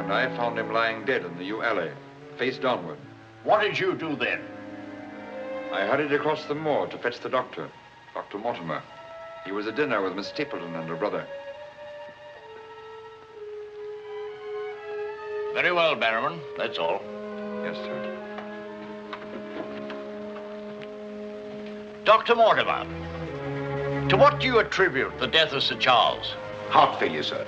and I found him lying dead in the yew alley, face downward. What did you do then? I hurried across the moor to fetch the doctor, Dr. Mortimer. He was at dinner with Miss Stapleton and her brother. Very well, Barrowman. That's all. Yes, sir. Dr. Mortimer, to what do you attribute the death of Sir Charles? Heart failure, sir.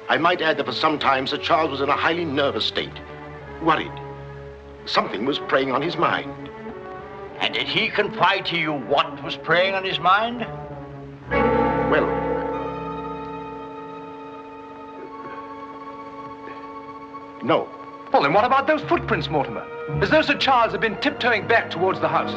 I might add that for some time Sir Charles was in a highly nervous state. Worried. Something was preying on his mind. And did he confide to you what was preying on his mind? Well, no. Well, then what about those footprints, Mortimer? As though Sir Charles had been tiptoeing back towards the house.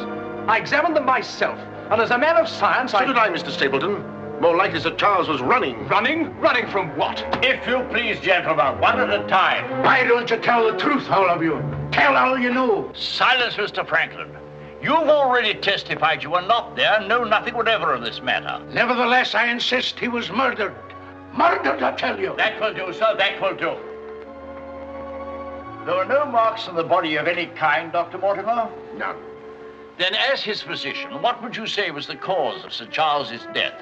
I examined them myself, and as a man of science, So did I, Mr. Stapleton. More likely Sir Charles was running. Running? Running from what? If you please, gentlemen, one at a time. Why don't you tell the truth, all of you? Tell all you know. Silence, Mr. Franklin. You've already testified you were not there and know nothing whatever of this matter. Nevertheless, I insist he was murdered. Murdered, I tell you. That will do, sir, that will do. There were no marks on the body of any kind, Dr. Mortimer? None. Then, as his physician, what would you say was the cause of Sir Charles's death?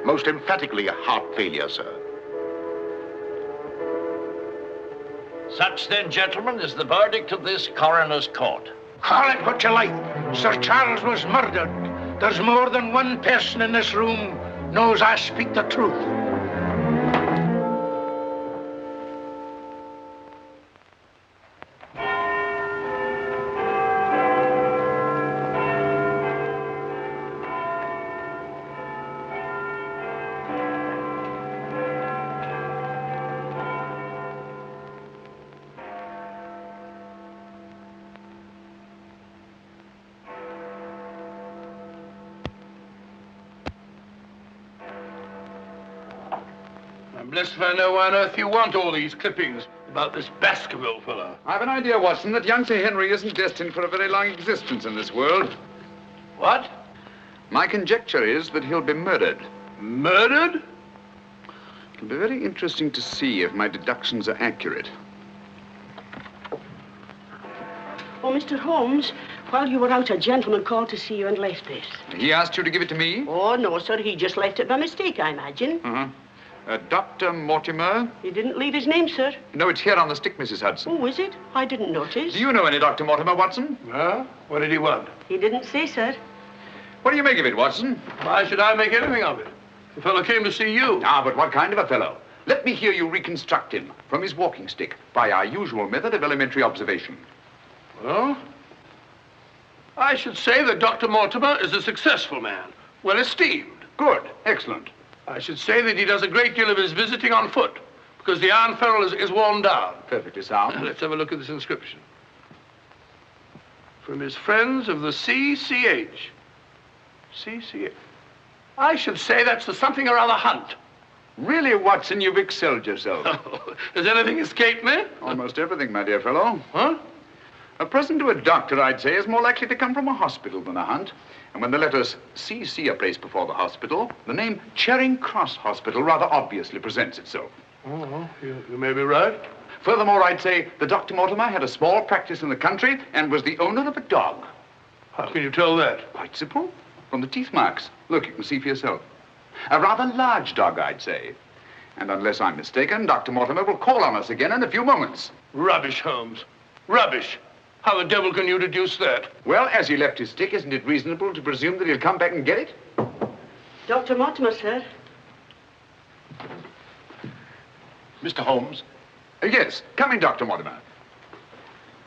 Most emphatically a heart failure, sir. Such, then, gentlemen, is the verdict of this coroner's court. Call it what you like. Sir Charles was murdered. There's more than one person in this room knows I speak the truth. I'm blessed if I know why on earth you want all these clippings about this Baskerville fellow. I've an idea, Watson, that young Sir Henry isn't destined for a very long existence in this world. What? My conjecture is that he'll be murdered. Murdered? It'll be very interesting to see if my deductions are accurate. Oh, Mr. Holmes, while you were out, a gentleman called to see you and left this. He asked you to give it to me? Oh, no, sir. He just left it by mistake, I imagine. Uh-huh. Dr. Mortimer? He didn't leave his name, sir. No, it's here on the stick, Mrs. Hudson. Oh, is it? I didn't notice. Do you know any Dr. Mortimer, Watson? Huh? What did he want? He didn't say, sir. What do you make of it, Watson? Why should I make anything of it? The fellow came to see you. Ah, but what kind of a fellow? Let me hear you reconstruct him from his walking stick by our usual method of elementary observation. Well, I should say that Dr. Mortimer is a successful man, well esteemed. Good. Excellent. I should say that he does a great deal of his visiting on foot, because the iron ferrule is worn down. Perfectly sound. Let's have a look at this inscription. From his friends of the CCH. CCH. I should say that's the something or other hunt. Really, Watson, you've excelled yourself. Has anything escaped me? Almost everything, my dear fellow. Huh? A present to a doctor, I'd say, is more likely to come from a hospital than a hunt. And when the letters CC are placed before the hospital, the name Charing Cross Hospital rather obviously presents itself. Oh, you may be right. Furthermore, I'd say that Dr. Mortimer had a small practice in the country and was the owner of a dog. How can you tell that? Quite simple. From the teeth marks. Look, you can see for yourself. A rather large dog, I'd say. And unless I'm mistaken, Dr. Mortimer will call on us again in a few moments. Rubbish, Holmes. Rubbish. How the devil can you deduce that? Well, as he left his stick, isn't it reasonable to presume that he'll come back and get it? Dr. Mortimer, sir. Mr. Holmes, Yes. Come in, Dr. Mortimer.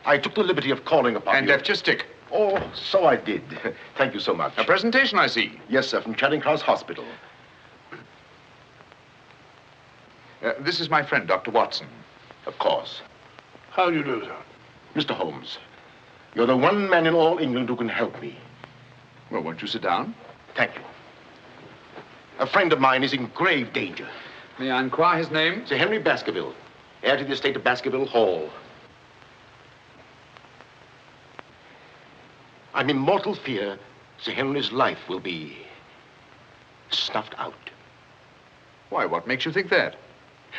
I took the liberty of calling upon And you. left your stick. Oh, so I did. Thank you so much. A presentation, I see. Yes, sir, from Charing Cross Hospital. This is my friend, Dr. Watson. Of course. How do you do, sir? Mr. Holmes, you're the one man in all England who can help me. Well, won't you sit down? Thank you. A friend of mine is in grave danger. May I inquire his name? Sir Henry Baskerville, heir to the estate of Baskerville Hall. I'm in mortal fear Sir Henry's life will be snuffed out. Why, what makes you think that?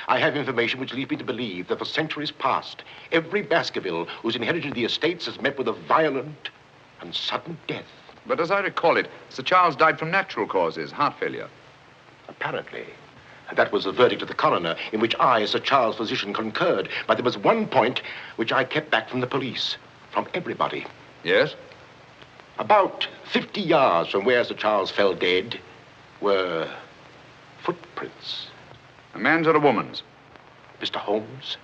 I have information which leads me to believe that for centuries past, every Baskerville who's inherited the estates has met with a violent and sudden death. But as I recall it, Sir Charles died from natural causes, heart failure. Apparently. And that was the verdict of the coroner, in which I, as Sir Charles' physician, concurred. But there was one point which I kept back from the police, from everybody. Yes? About 50 yards from where Sir Charles fell dead were footprints. A man's or a woman's? Mr. Holmes,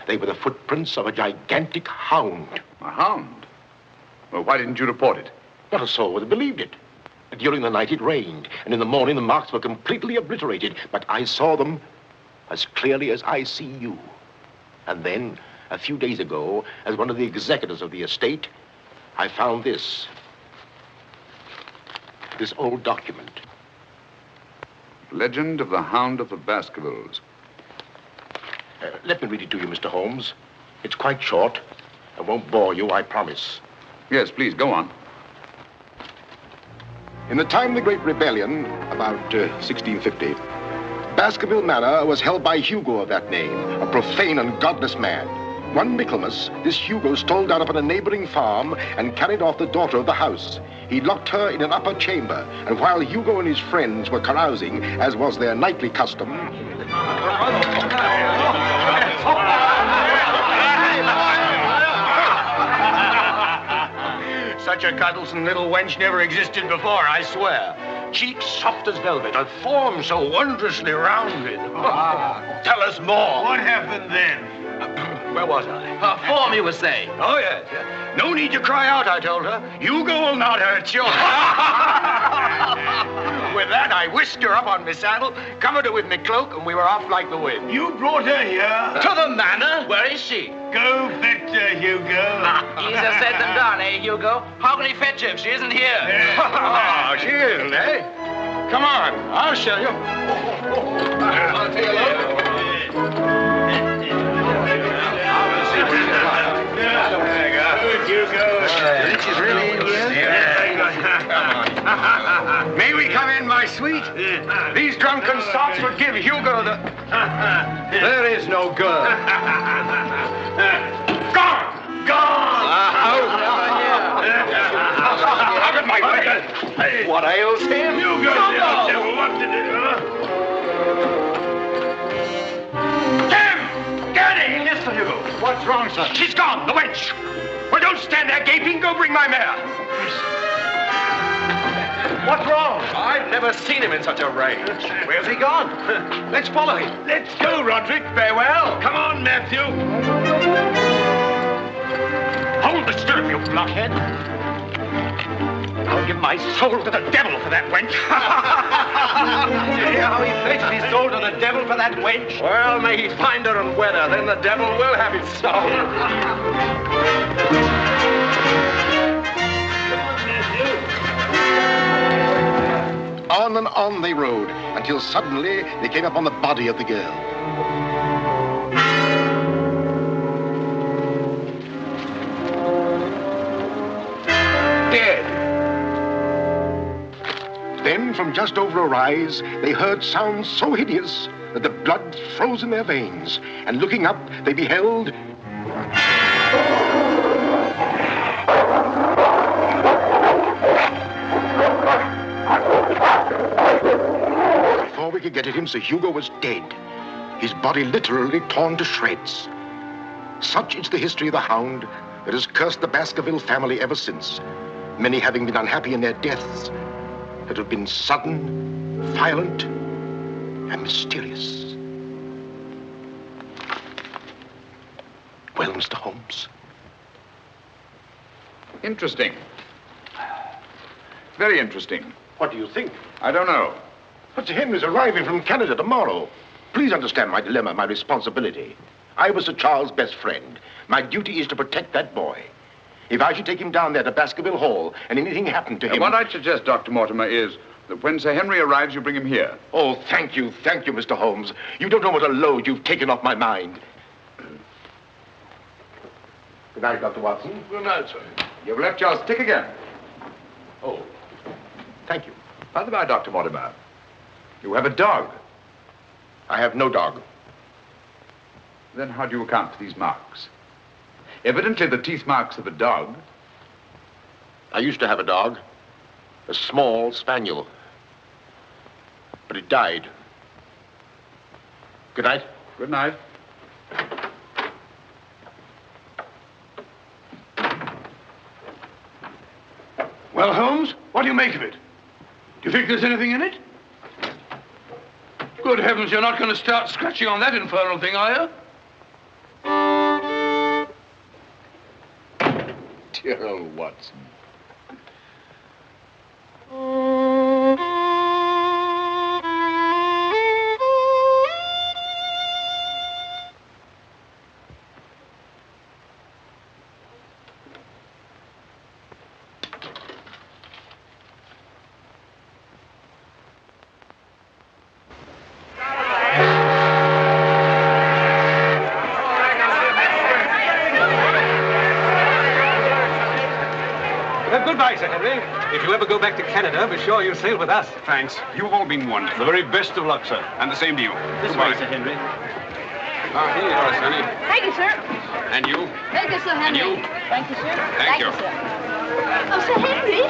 they were the footprints of a gigantic hound. A hound? Well, why didn't you report it? Not a soul would have believed it. During the night it rained, and in the morning the marks were completely obliterated, but I saw them as clearly as I see you. And then, a few days ago, as one of the executors of the estate, I found this old document. Legend of the Hound of the Baskervilles. Let me read it to you, Mr. Holmes. It's quite short. I won't bore you, I promise. Yes, please, go on. In the time of the Great Rebellion, about 1650, Baskerville Manor was held by Hugo of that name, a profane and godless man. One Michaelmas, this Hugo stole down upon a neighboring farm and carried off the daughter of the house. He locked her in an upper chamber, and while Hugo and his friends were carousing, as was their nightly custom, Such a cuddlesome little wench never existed before, I swear. Cheeks soft as velvet, a form so wondrously rounded. Tell us more. What happened then? Where was I? Her form, you were saying. Oh, yes. No need to cry out, I told her. Hugo will not hurt you. With that, I whisked her up on my saddle, covered her with my cloak, and we were off like the wind. You brought her here? To the manor? Where is she? Go fetch her, Hugo. Easier said than done, eh, Hugo? How can he fetch her if she isn't here? Oh, she isn't, eh? Come on, I'll show you. I'll take a look. She's really in here? May we come in, my sweet? These drunken sots would give Hugo the... There is no girl. Gone! Gone! Out of my way! What ails him? Hugo, what did it, Tim! Get in! Yes, Sir Hugo. What's wrong, sir? She's gone, the wench. Well, don't stand there gaping. Go bring my mare. What's wrong? I've never seen him in such a rage. Where's he gone? Let's follow him. Let's go, Roderick. Farewell. Come on, Matthew. Hold the stirrup, you blockhead. I'll give my soul to the devil for that wench. Did you hear how he pledged his soul to the devil for that wench? Well, may he find her and wed her, then the devil will have his soul. on and on they rode, until suddenly they came upon the body of the girl. Dead. Then, from just over a rise, they heard sounds so hideous that the blood froze in their veins. And looking up, they beheld... Before we could get at him, Sir Hugo was dead. His body literally torn to shreds. Such is the history of the Hound that has cursed the Baskerville family ever since, many having been unhappy in their deaths that have been sudden, violent, and mysterious. Well, Mr. Holmes? Interesting. Very interesting. What do you think? I don't know. But Sir Henry's arriving from Canada tomorrow. Please understand my dilemma, my responsibility. I was Sir Charles' best friend. My duty is to protect that boy. If I should take him down there to Baskerville Hall and anything happened to him... What I'd suggest, Dr. Mortimer, is that when Sir Henry arrives, you bring him here. Oh, thank you, Mr. Holmes. You don't know what a load you've taken off my mind. Good night, Dr. Watson. Good night, sir. You've left your stick again. Oh, thank you. By the by, Dr. Mortimer, you have a dog. I have no dog. Then how do you account for these marks? Evidently the teeth marks of a dog. I used to have a dog, a small spaniel, but it died. Good night. Good night. Well, Holmes, what do you make of it? Do you think there's anything in it? Good heavens, you're not going to start scratching on that infernal thing, are you? Dear old Watson. Goodbye, Sir Henry. If you ever go back to Canada, be sure you sail with us. Thanks. You've all been wonderful. The very best of luck, sir. And the same to you. This way, Sir Henry. Here you are, Sonny. Thank you, sir. And you. Thank you, Sir Henry. And you. Thank you, sir. Thank you. sir. Oh, Sir Henry.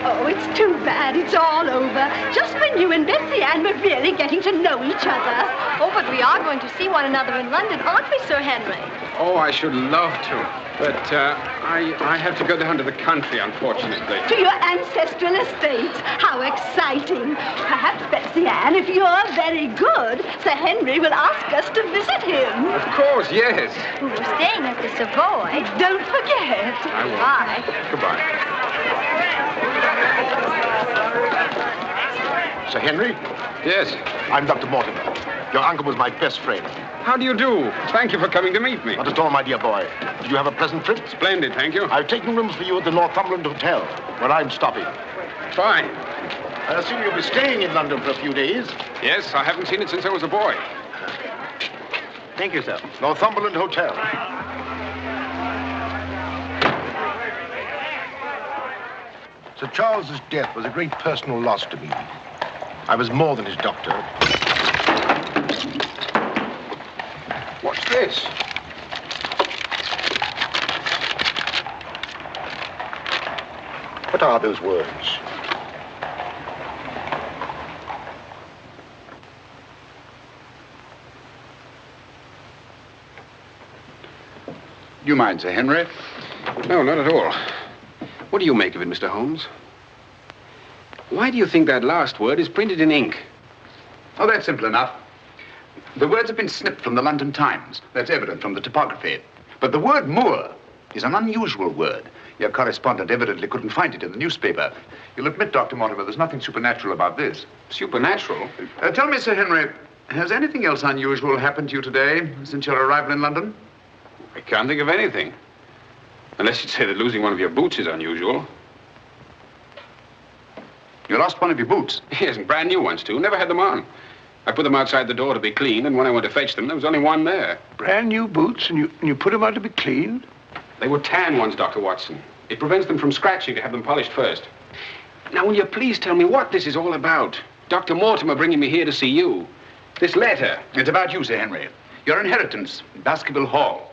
Oh, it's too bad. It's all over. Just when you and Betsy Ann were really getting to know each other. Oh, but we are going to see one another in London, aren't we, Sir Henry? Oh, I should love to. But I have to go down to the country, unfortunately. To your ancestral estate. How exciting. Perhaps, Betsy Ann, if you're very good, Sir Henry will ask us to visit him. Of course, yes. We're staying at the Savoy. Don't forget. I won't. Bye. Goodbye. Sir Henry, Yes. I'm Dr. Mortimer. Your uncle was my best friend. How do you do? Thank you for coming to meet me. Not at all, my dear boy. Did you have a pleasant trip? Splendid, thank you. I've taken rooms for you at the Northumberland Hotel, where I'm stopping. Fine. I assume you'll be staying in London for a few days. Yes, I haven't seen it since I was a boy. Thank you, sir. Northumberland Hotel. Sir Charles's death was a great personal loss to me. I was more than his doctor. What's this? What are those words? Do you mind, Sir Henry? No, not at all. What do you make of it, Mr. Holmes? Why do you think that last word is printed in ink? Oh, that's simple enough. The words have been snipped from the London Times. That's evident from the typography. But the word moor is an unusual word. Your correspondent evidently couldn't find it in the newspaper. You'll admit, Dr. Mortimer, there's nothing supernatural about this. Supernatural? Tell me, Sir Henry, has anything else unusual happened to you today since your arrival in London? I can't think of anything. Unless you'd say that losing one of your boots is unusual. You lost one of your boots? Yes, and brand new ones, too. Never had them on. I put them outside the door to be cleaned, and when I went to fetch them, there was only one there. Brand new boots, and you put them out to be cleaned? They were tan ones, Dr. Watson. It prevents them from scratching to have them polished first. Now, will you please tell me what this is all about? Dr. Mortimer bringing me here to see you. This letter. It's about you, Sir Henry. Your inheritance in Baskerville Hall.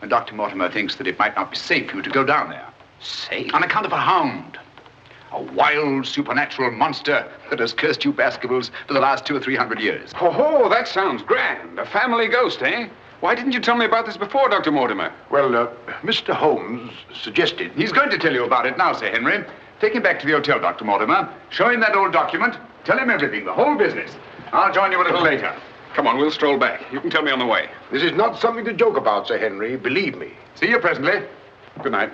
And Dr. Mortimer thinks that it might not be safe for you to go down there. Safe? On account of a hound. A wild, supernatural monster that has cursed you Baskervilles for the last 200 or 300 years. Oh, that sounds grand. A family ghost, eh? Why didn't you tell me about this before, Dr. Mortimer? Well, Mr. Holmes suggested... He's going to tell you about it now, Sir Henry. Take him back to the hotel, Dr. Mortimer. Show him that old document. Tell him everything, the whole business. I'll join you a little later. Come on, we'll stroll back. You can tell me on the way. This is not something to joke about, Sir Henry. Believe me. See you presently. Good night.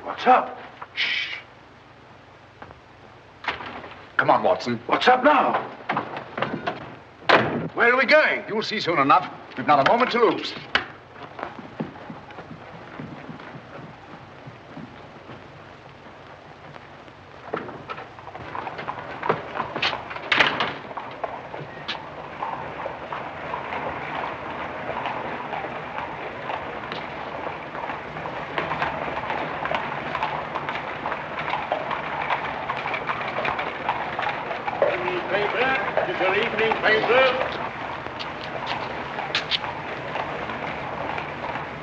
What's up? Shh. Come on, Watson. What's up now? Where are we going? You'll see soon enough. We've not a moment to lose.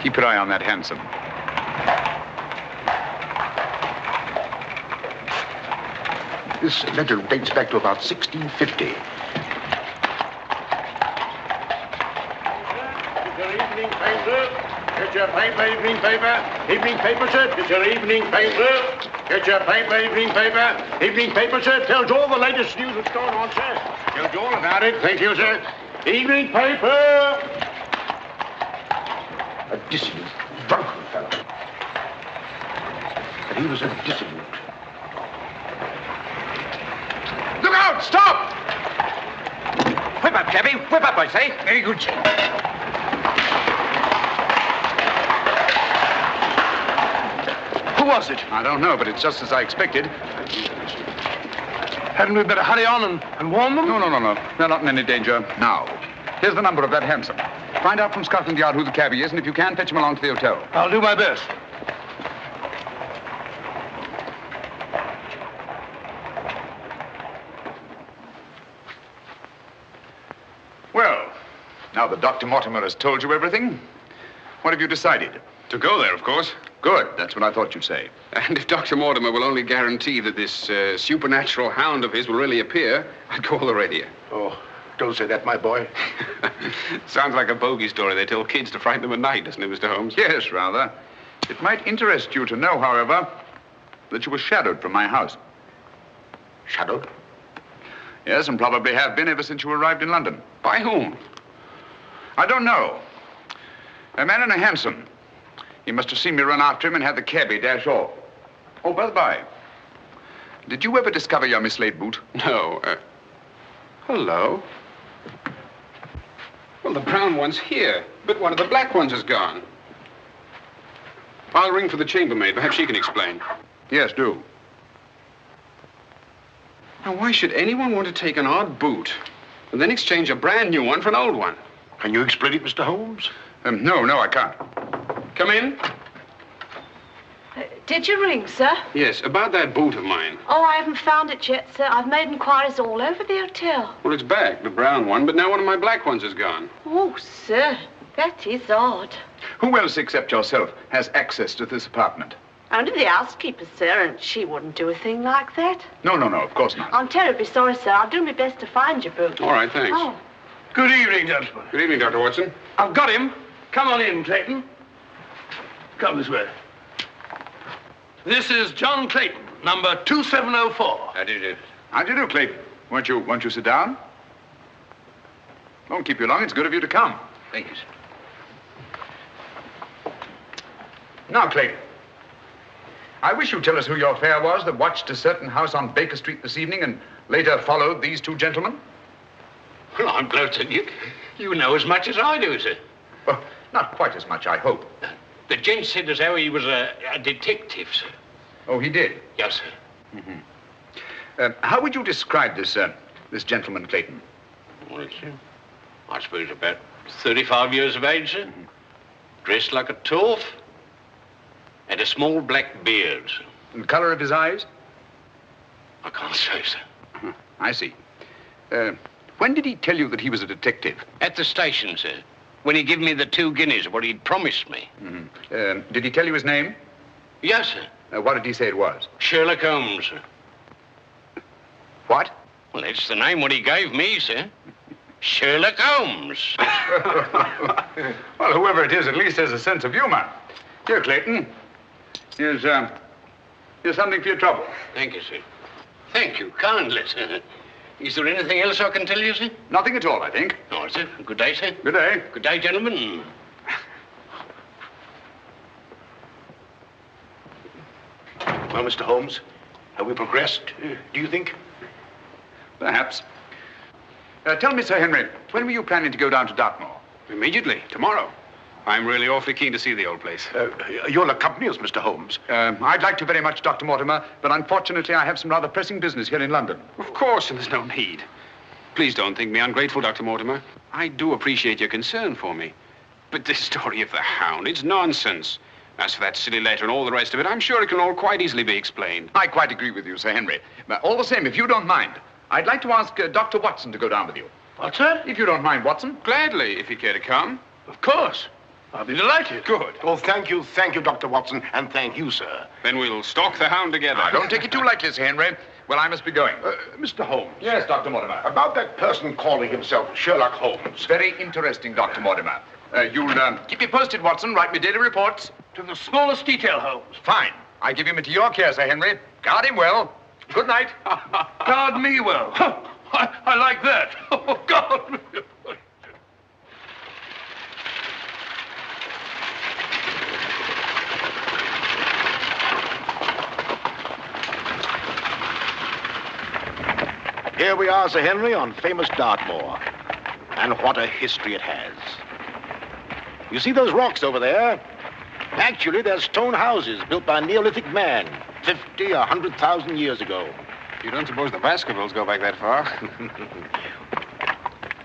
Keep your eye on that hansom. This letter dates back to about 1650. Your evening paper. Get your paper, evening paper. Evening paper, sir. Get your evening paper. Get your paper, evening paper. Evening paper, sir. Tells all the latest news that's going on, sir. Tells you all about it. Thank you, sir. Evening paper. A dissident, drunken fellow. And he was a dissident. Look out! Stop! Whip up, cabby. Whip up, I say. Very good, sir. Who was it? I don't know, but it's just as I expected. Hadn't we better hurry on and warn them? No. They're not in any danger now. Here's the number of that hansom. Find out from Scotland Yard who the cabby is, and if you can, fetch him along to the hotel. I'll do my best. Well, now that Dr. Mortimer has told you everything, what have you decided? To go there, of course. Good. That's what I thought you'd say. And if Dr. Mortimer will only guarantee that this supernatural hound of his will really appear, I'd go all the readier. Oh, don't say that, my boy. Sounds like a bogey story they tell kids to frighten them at night, doesn't it, Mr. Holmes? Yes, rather. It might interest you to know, however, that you were shadowed from my house. Shadowed? Yes, and probably have been ever since you arrived in London. By whom? I don't know. A man in a hansom. He must have seen me run after him and had the cabby dash off. Oh, by the by, did you ever discover your mislaid boot? No. Hello? Well, the brown one's here, but one of the black ones is gone. I'll ring for the chambermaid. Perhaps she can explain. Yes, do. Now, why should anyone want to take an odd boot and then exchange a brand new one for an old one? Can you explain it, Mr. Holmes? No, I can't. Come in. Did you ring, sir? Yes, about that boot of mine. Oh, I haven't found it yet, sir. I've made inquiries all over the hotel. Well, it's back, the brown one, but now one of my black ones is gone. Oh, sir, that is odd. Who else except yourself has access to this apartment? Only the housekeeper, sir, and she wouldn't do a thing like that. No, of course not. I'm terribly sorry, sir. I'll do my best to find your boot. All right, thanks. Oh. Good evening, gentlemen. Good evening, Dr. Watson. I've got him. Come on in, Clayton. Come this way. This is John Clayton, number 2704. How do you do? How do you do, Clayton? Won't you sit down? Won't keep you long. It's good of you to come. Thank you, sir. Now, Clayton, I wish you'd tell us who your fare was that watched a certain house on Baker Street this evening and later followed these two gentlemen. Well, I'm glad to you know as much as I do, sir. Well, not quite as much, I hope. The gent said as how he was a detective, sir. Oh, he did? Yes, sir. How would you describe this gentleman, Clayton? Well, it's, I suppose about 35 years of age, sir. Dressed like a toff. And a small black beard, sir. And the color of his eyes? I can't say, sir. I see. When did he tell you that he was a detective? At the station, sir. When he gave me the 2 guineas, what he'd promised me. Did he tell you his name? Yes, sir. What did he say it was? Sherlock Holmes, sir. What? Well, that's the name what he gave me, sir. Sherlock Holmes. Well, whoever it is at least has a sense of humor. Here, Clayton. Here's something for your trouble. Thank you, sir. Thank you kindly, sir. Is there anything else I can tell you, sir? Nothing at all, I think. All right, sir. Good day, sir. Good day. Good day, gentlemen. Well, Mr. Holmes, have we progressed, do you think? Perhaps. Tell me, Sir Henry, when were you planning to go down to Dartmoor? Immediately, tomorrow. I'm really awfully keen to see the old place. You'll accompany us, Mr. Holmes. I'd like to very much, Dr. Mortimer, but unfortunately I have some rather pressing business here in London. Of course, and there's no need. Please don't think me ungrateful, Dr. Mortimer. I do appreciate your concern for me. But this story of the Hound, it's nonsense. As for that silly letter and all the rest of it, I'm sure it can all quite easily be explained. I quite agree with you, Sir Henry. But all the same, if you don't mind, I'd like to ask Dr. Watson to go down with you. What's that? If you don't mind, Watson. Gladly, if you care to come. Of course. I'll be delighted. Good. Oh, thank you, Dr. Watson, and thank you, sir. Then we'll stalk the Hound together. Now, don't take it too lightly, Sir Henry. Well, I must be going. Mr. Holmes. Yes, Dr. Mortimer. About that person calling himself Sherlock Holmes. Very interesting, Dr. Mortimer. You'll keep me posted, Watson. Write me daily reports. To the smallest detail, Holmes. Fine. I give him into your care, Sir Henry. Guard him well. Good night. Guard me well. I like that. Oh, God. Here we are, Sir Henry, on famous Dartmoor. And what a history it has. You see those rocks over there? Actually, they're stone houses built by a Neolithic man 50, 100,000 years ago. You don't suppose the Baskervilles go back that far?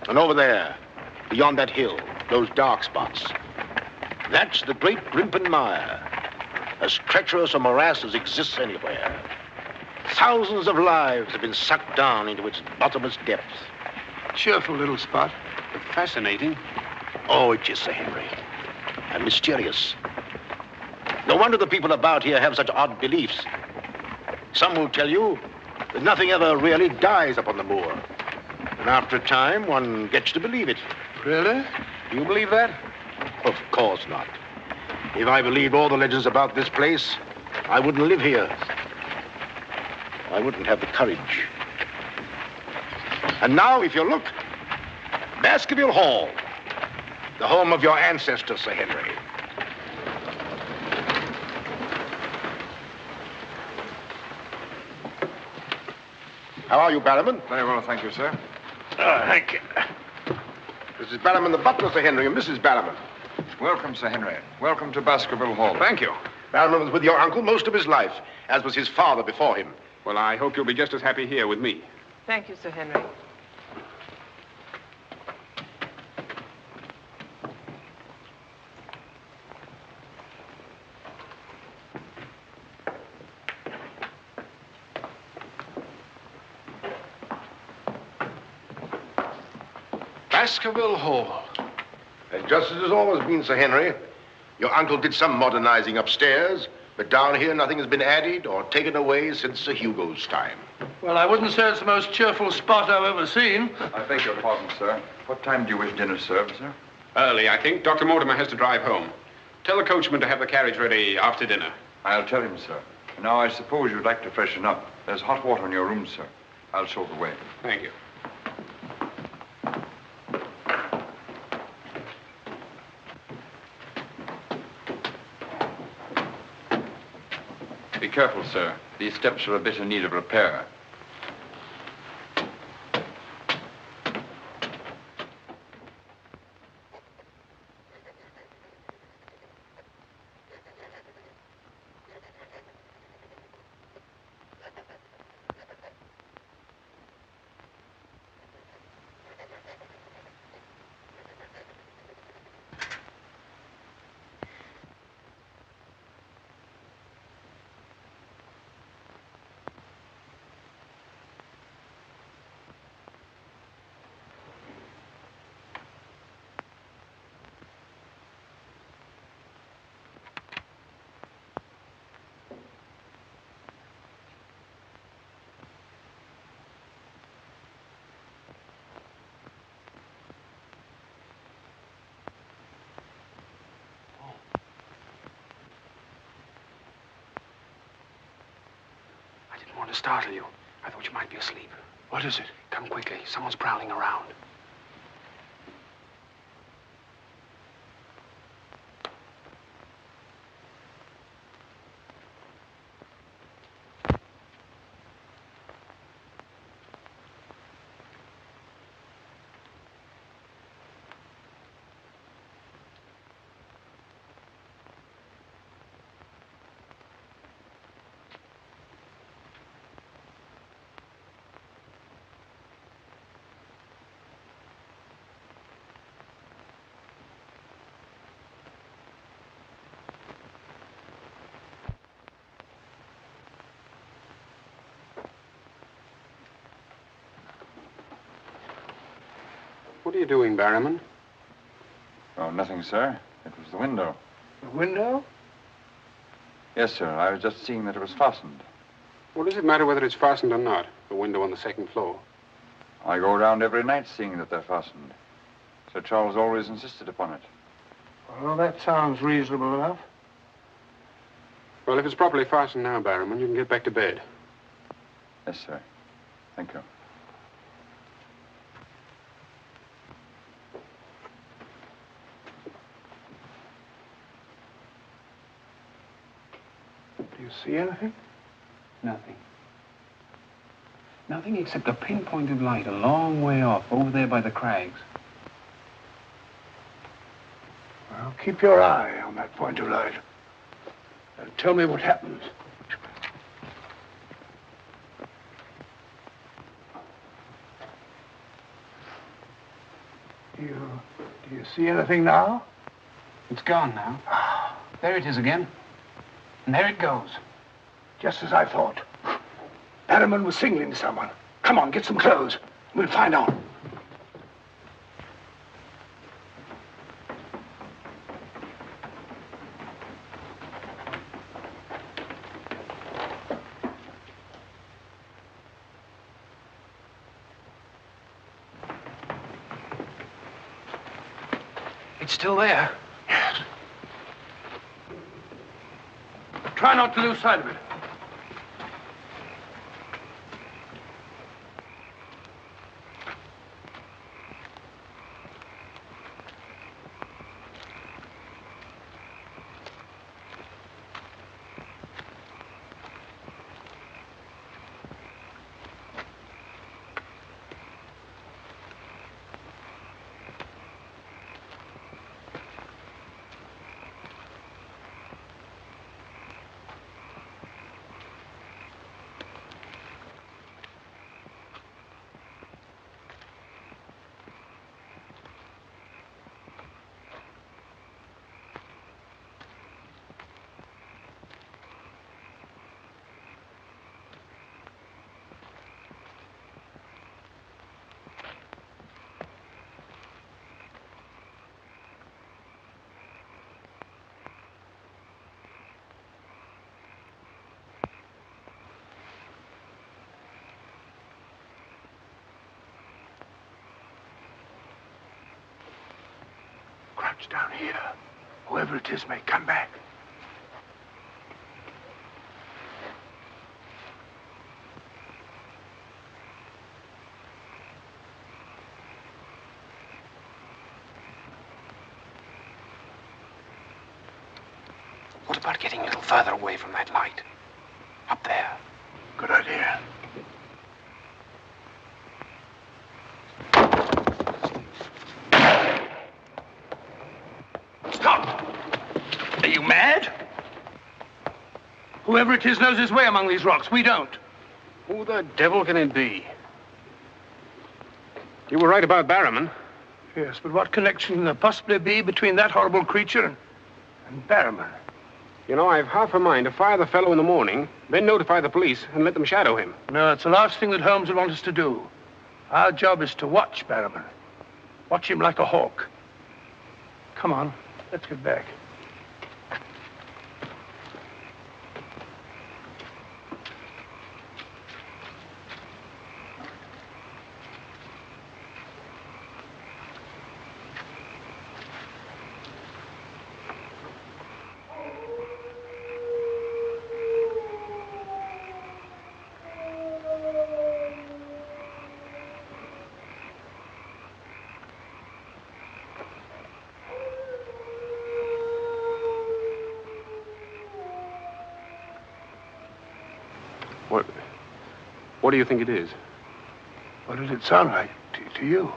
And over there, beyond that hill, those dark spots, that's the great Grimpen Mire, as treacherous a morass as exists anywhere. Thousands of lives have been sucked down into its bottomless depths. Cheerful little spot. Fascinating. Oh, it is, Sir Henry. And mysterious. No wonder the people about here have such odd beliefs. Some will tell you that nothing ever really dies upon the moor. And after a time, one gets to believe it. Really? Do you believe that? Of course not. If I believed all the legends about this place, I wouldn't live here. I wouldn't have the courage. And now, if you look, Baskerville Hall, the home of your ancestors, Sir Henry. How are you, Barrowman? Very well, thank you, sir. Thank you. This is Barrowman the butler, Sir Henry, and Mrs. Barrowman. Welcome, Sir Henry. Welcome to Baskerville Hall. Thank you. Barrowman was with your uncle most of his life, as was his father before him. Well, I hope you'll be just as happy here with me. Thank you, Sir Henry. Baskerville Hall. And just as it's always been, Sir Henry, your uncle did some modernizing upstairs, but down here nothing has been added or taken away since Sir Hugo's time. Well, I wouldn't say it's the most cheerful spot I've ever seen. I beg your pardon, sir. What time do you wish dinner served, sir? Early, I think. Dr. Mortimer has to drive home. Tell the coachman to have the carriage ready after dinner. I'll tell him, sir. Now, I suppose you'd like to freshen up. There's hot water in your room, sir. I'll show the way. Thank you. Be careful, sir. These steps are a bit in need of repair. I didn't want to startle you. I thought you might be asleep. What is it? Come quickly. Someone's prowling around. What are you doing, Barrowman? Oh, nothing, sir. It was the window. The window? Yes, sir. I was just seeing that it was fastened. What does it matter whether it's fastened or not? The window on the second floor. I go around every night seeing that they're fastened. Sir Charles always insisted upon it. Well, that sounds reasonable enough. Well, if it's properly fastened now, Barrowman, you can get back to bed. Yes, sir. Thank you. Do you see anything? Nothing. Nothing except a pinpointed light a long way off, over there by the crags. Well, keep your eye on that point of light. And tell me what happens. Do you see anything now? It's gone now. There it is again. And there it goes. Just as I thought. Barrowman was signaling to someone. Come on, get some clothes. We'll find out. It's still there. Yes. Try not to lose sight of it. Crouch down here. Whoever it is may come back. What about getting a little further away from that light? Up there. Good idea. Stop! Are you mad? Whoever it is knows his way among these rocks. We don't. Who the devil can it be? You were right about Barrowman. Yes, but what connection can there possibly be between that horrible creature and Barrowman? You know, I've half a mind to fire the fellow in the morning, then notify the police and let them shadow him. No, it's the last thing that Holmes would want us to do. Our job is to watch Barrowman. Watch him like a hawk. Come on, let's get back. What do you think it is? What did it sound like to you?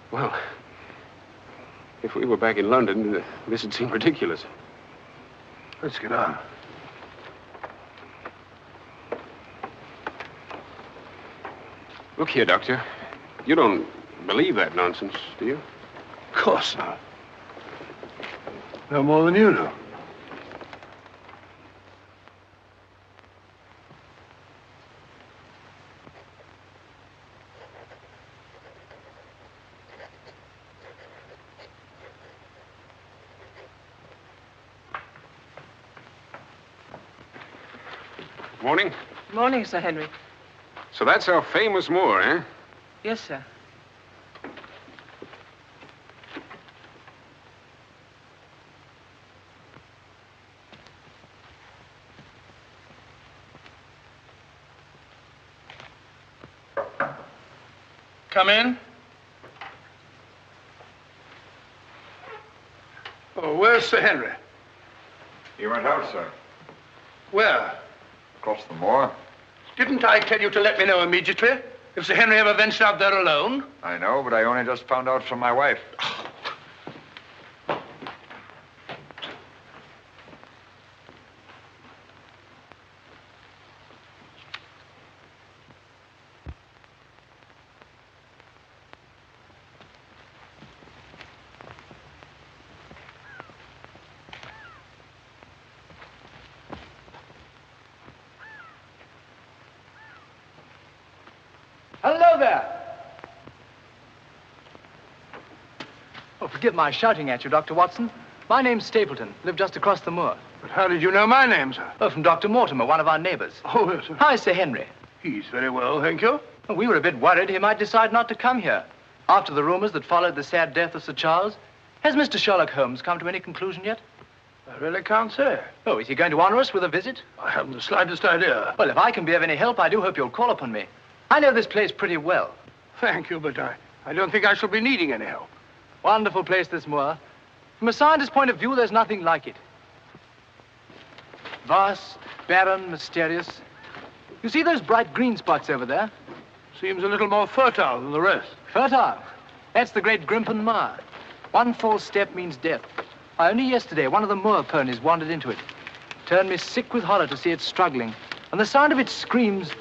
Well, if we were back in London, this would seem ridiculous. Let's get on. Look here, Doctor. You don't believe that nonsense, do you? Of course not. No more than you do. Morning. Morning, Sir Henry. So that's our famous Moor, eh? Yes, sir. Come in. Oh, where's Sir Henry? He went out, sir. Where? Across the moor. Didn't I tell you to let me know immediately if Sir Henry ever ventured out there alone? I know, but I only just found out from my wife. Hello there. Oh, forgive my shouting at you, Dr. Watson. My name's Stapleton. Live just across the moor. But how did you know my name, sir? Oh, from Dr. Mortimer, one of our neighbors. Oh, yes, sir. Hi, Sir Henry. He's very well, thank you. Well, we were a bit worried he might decide not to come here. After the rumors that followed the sad death of Sir Charles, has Mr. Sherlock Holmes come to any conclusion yet? I really can't say. Oh, is he going to honor us with a visit? I haven't the slightest idea. Well, if I can be of any help, I do hope you'll call upon me. I know this place pretty well. Thank you, but I don't think I shall be needing any help. Wonderful place, this moor. From a scientist's point of view, there's nothing like it. Vast, barren, mysterious. You see those bright green spots over there? Seems a little more fertile than the rest. Fertile? That's the great Grimpen Moor. One false step means death. Only yesterday, one of the moor ponies wandered into it. Turned me sick with horror to see it struggling. And the sound of its screams...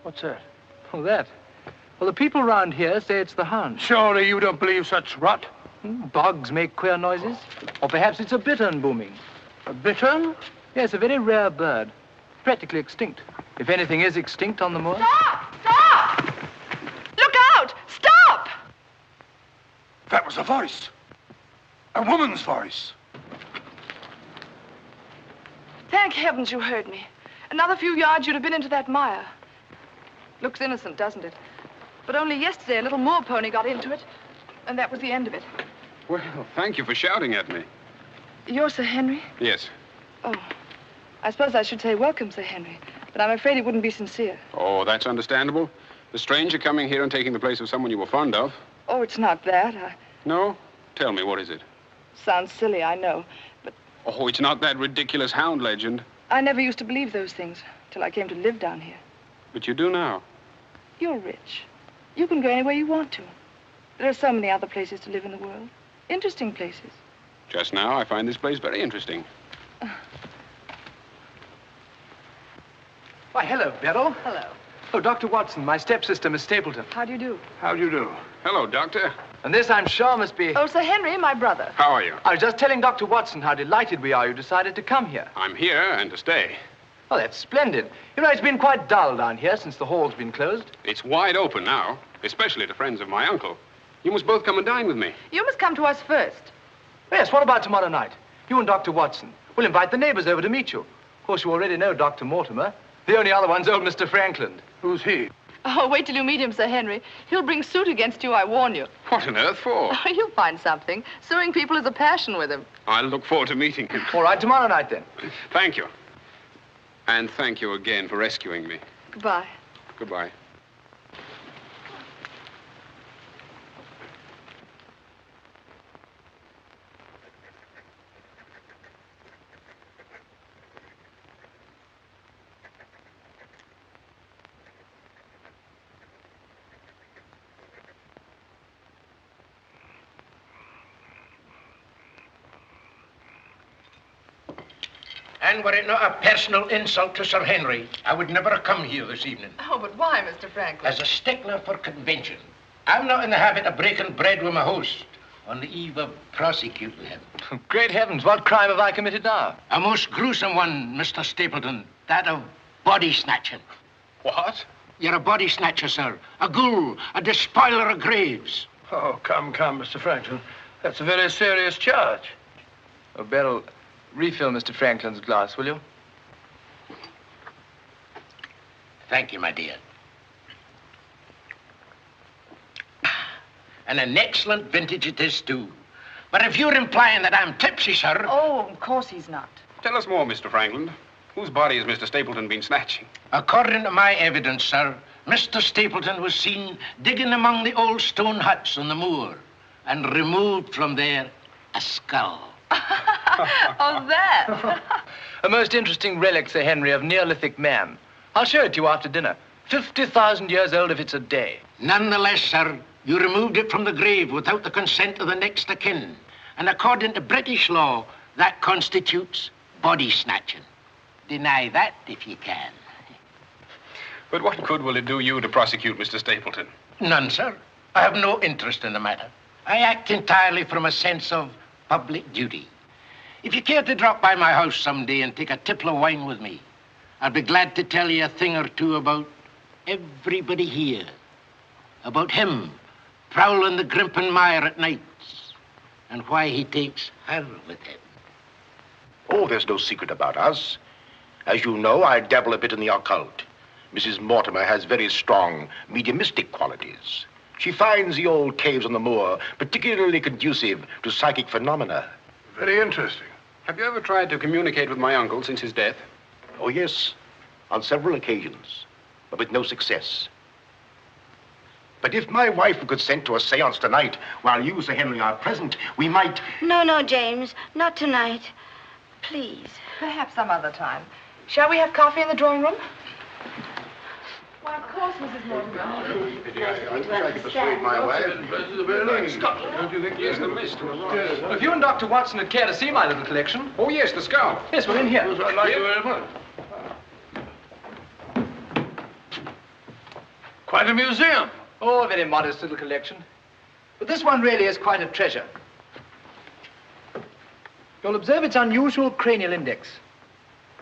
What's that? Oh, that? Well, the people round here say it's the Hound. Surely you don't believe such rot? Bogs make queer noises. Or perhaps it's a bittern booming. A bittern? Yes, a very rare bird. Practically extinct. If anything is extinct on the moor. Stop! Stop! Look out! Stop! That was a voice. A woman's voice. Thank heavens you heard me. Another few yards, you'd have been into that mire. Looks innocent, doesn't it? But only yesterday, a little moor pony got into it, and that was the end of it. Well, thank you for shouting at me. You're Sir Henry? Yes. Oh, I suppose I should say welcome, Sir Henry, but I'm afraid it wouldn't be sincere. Oh, that's understandable. The stranger coming here and taking the place of someone you were fond of. Oh, it's not that. No? Tell me, what is it? Sounds silly, I know, but Oh, it's not that ridiculous Hound legend. I never used to believe those things till I came to live down here. But you do now. You're rich. You can go anywhere you want to. There are so many other places to live in the world. Interesting places. Just now, I find this place very interesting. Why, hello, Beryl. Hello. Oh, Dr. Watson, my stepsister, Miss Stapleton. How do you do? How do you do? Hello, Doctor. And this, I'm sure, must be... Oh, Sir Henry, my brother. How are you? I was just telling Dr. Watson how delighted we are you decided to come here. I'm here and to stay. Oh, that's splendid. You know, it's been quite dull down here since the hall's been closed. It's wide open now, especially to friends of my uncle. You must both come and dine with me. You must come to us first. Yes, what about tomorrow night? You and Dr. Watson. We'll invite the neighbors over to meet you. Of course, you already know Dr. Mortimer. The only other one's old Mr. Franklin. Who's he? Oh, wait till you meet him, Sir Henry. He'll bring suit against you, I warn you. What on earth for? Oh, you'll find something. Suing people is a passion with him. I'll look forward to meeting him. All right, tomorrow night, then. Thank you. And thank you again for rescuing me. Goodbye. Goodbye. And were it not a personal insult to Sir Henry, I would never have come here this evening. Oh, but why, Mr. Franklin? As a stickler for convention, I'm not in the habit of breaking bread with my host on the eve of prosecuting him. Great heavens, what crime have I committed now? A most gruesome one, Mr. Stapleton. That of body snatching. What? You're a body snatcher, sir. A ghoul, a despoiler of graves. Oh, come, Mr. Franklin. That's a very serious charge. Oh, Beryl, Refill Mr. Franklin's glass, will you? Thank you, my dear. And an excellent vintage it is, too. But if you're implying that I'm tipsy, sir... Oh, of course he's not. Tell us more, Mr. Franklin. Whose body has Mr. Stapleton been snatching? According to my evidence, sir, Mr. Stapleton was seen digging among the old stone huts on the moor and removed from there a skull. Oh, that. A most interesting relic, Sir Henry, of Neolithic man. I'll show it to you after dinner. 50,000 years old if it's a day. Nonetheless, sir, you removed it from the grave without the consent of the next of kin. And according to British law, that constitutes body snatching. Deny that if you can. But what good will it do you to prosecute Mr. Stapleton? None, sir. I have no interest in the matter. I act entirely from a sense of public duty. If you care to drop by my house someday and take a tipple of wine with me, I'll be glad to tell you a thing or two about everybody here. About him prowling the Grimpen Mire at nights and why he takes her with him. Oh, there's no secret about us. As you know, I dabble a bit in the occult. Mrs. Mortimer has very strong mediumistic qualities. She finds the old caves on the moor particularly conducive to psychic phenomena. Very interesting. Have you ever tried to communicate with my uncle since his death? Oh, yes, on several occasions, but with no success. But if my wife would consent to a seance tonight, while you, Sir Henry, are present, we might... No, James, not tonight. Please. Perhaps some other time. Shall we have coffee in the drawing room? Why, of course, Mrs. Mortimer. I could persuade my wife. Don't you think? Yes, the mist. Well, if you and Dr. Watson would care to see my little collection. Oh, yes, the skull. Yes, we're in here. I'd like you very much. Quite a museum. Oh, a very modest little collection. But this one really is quite a treasure. You'll observe its unusual cranial index.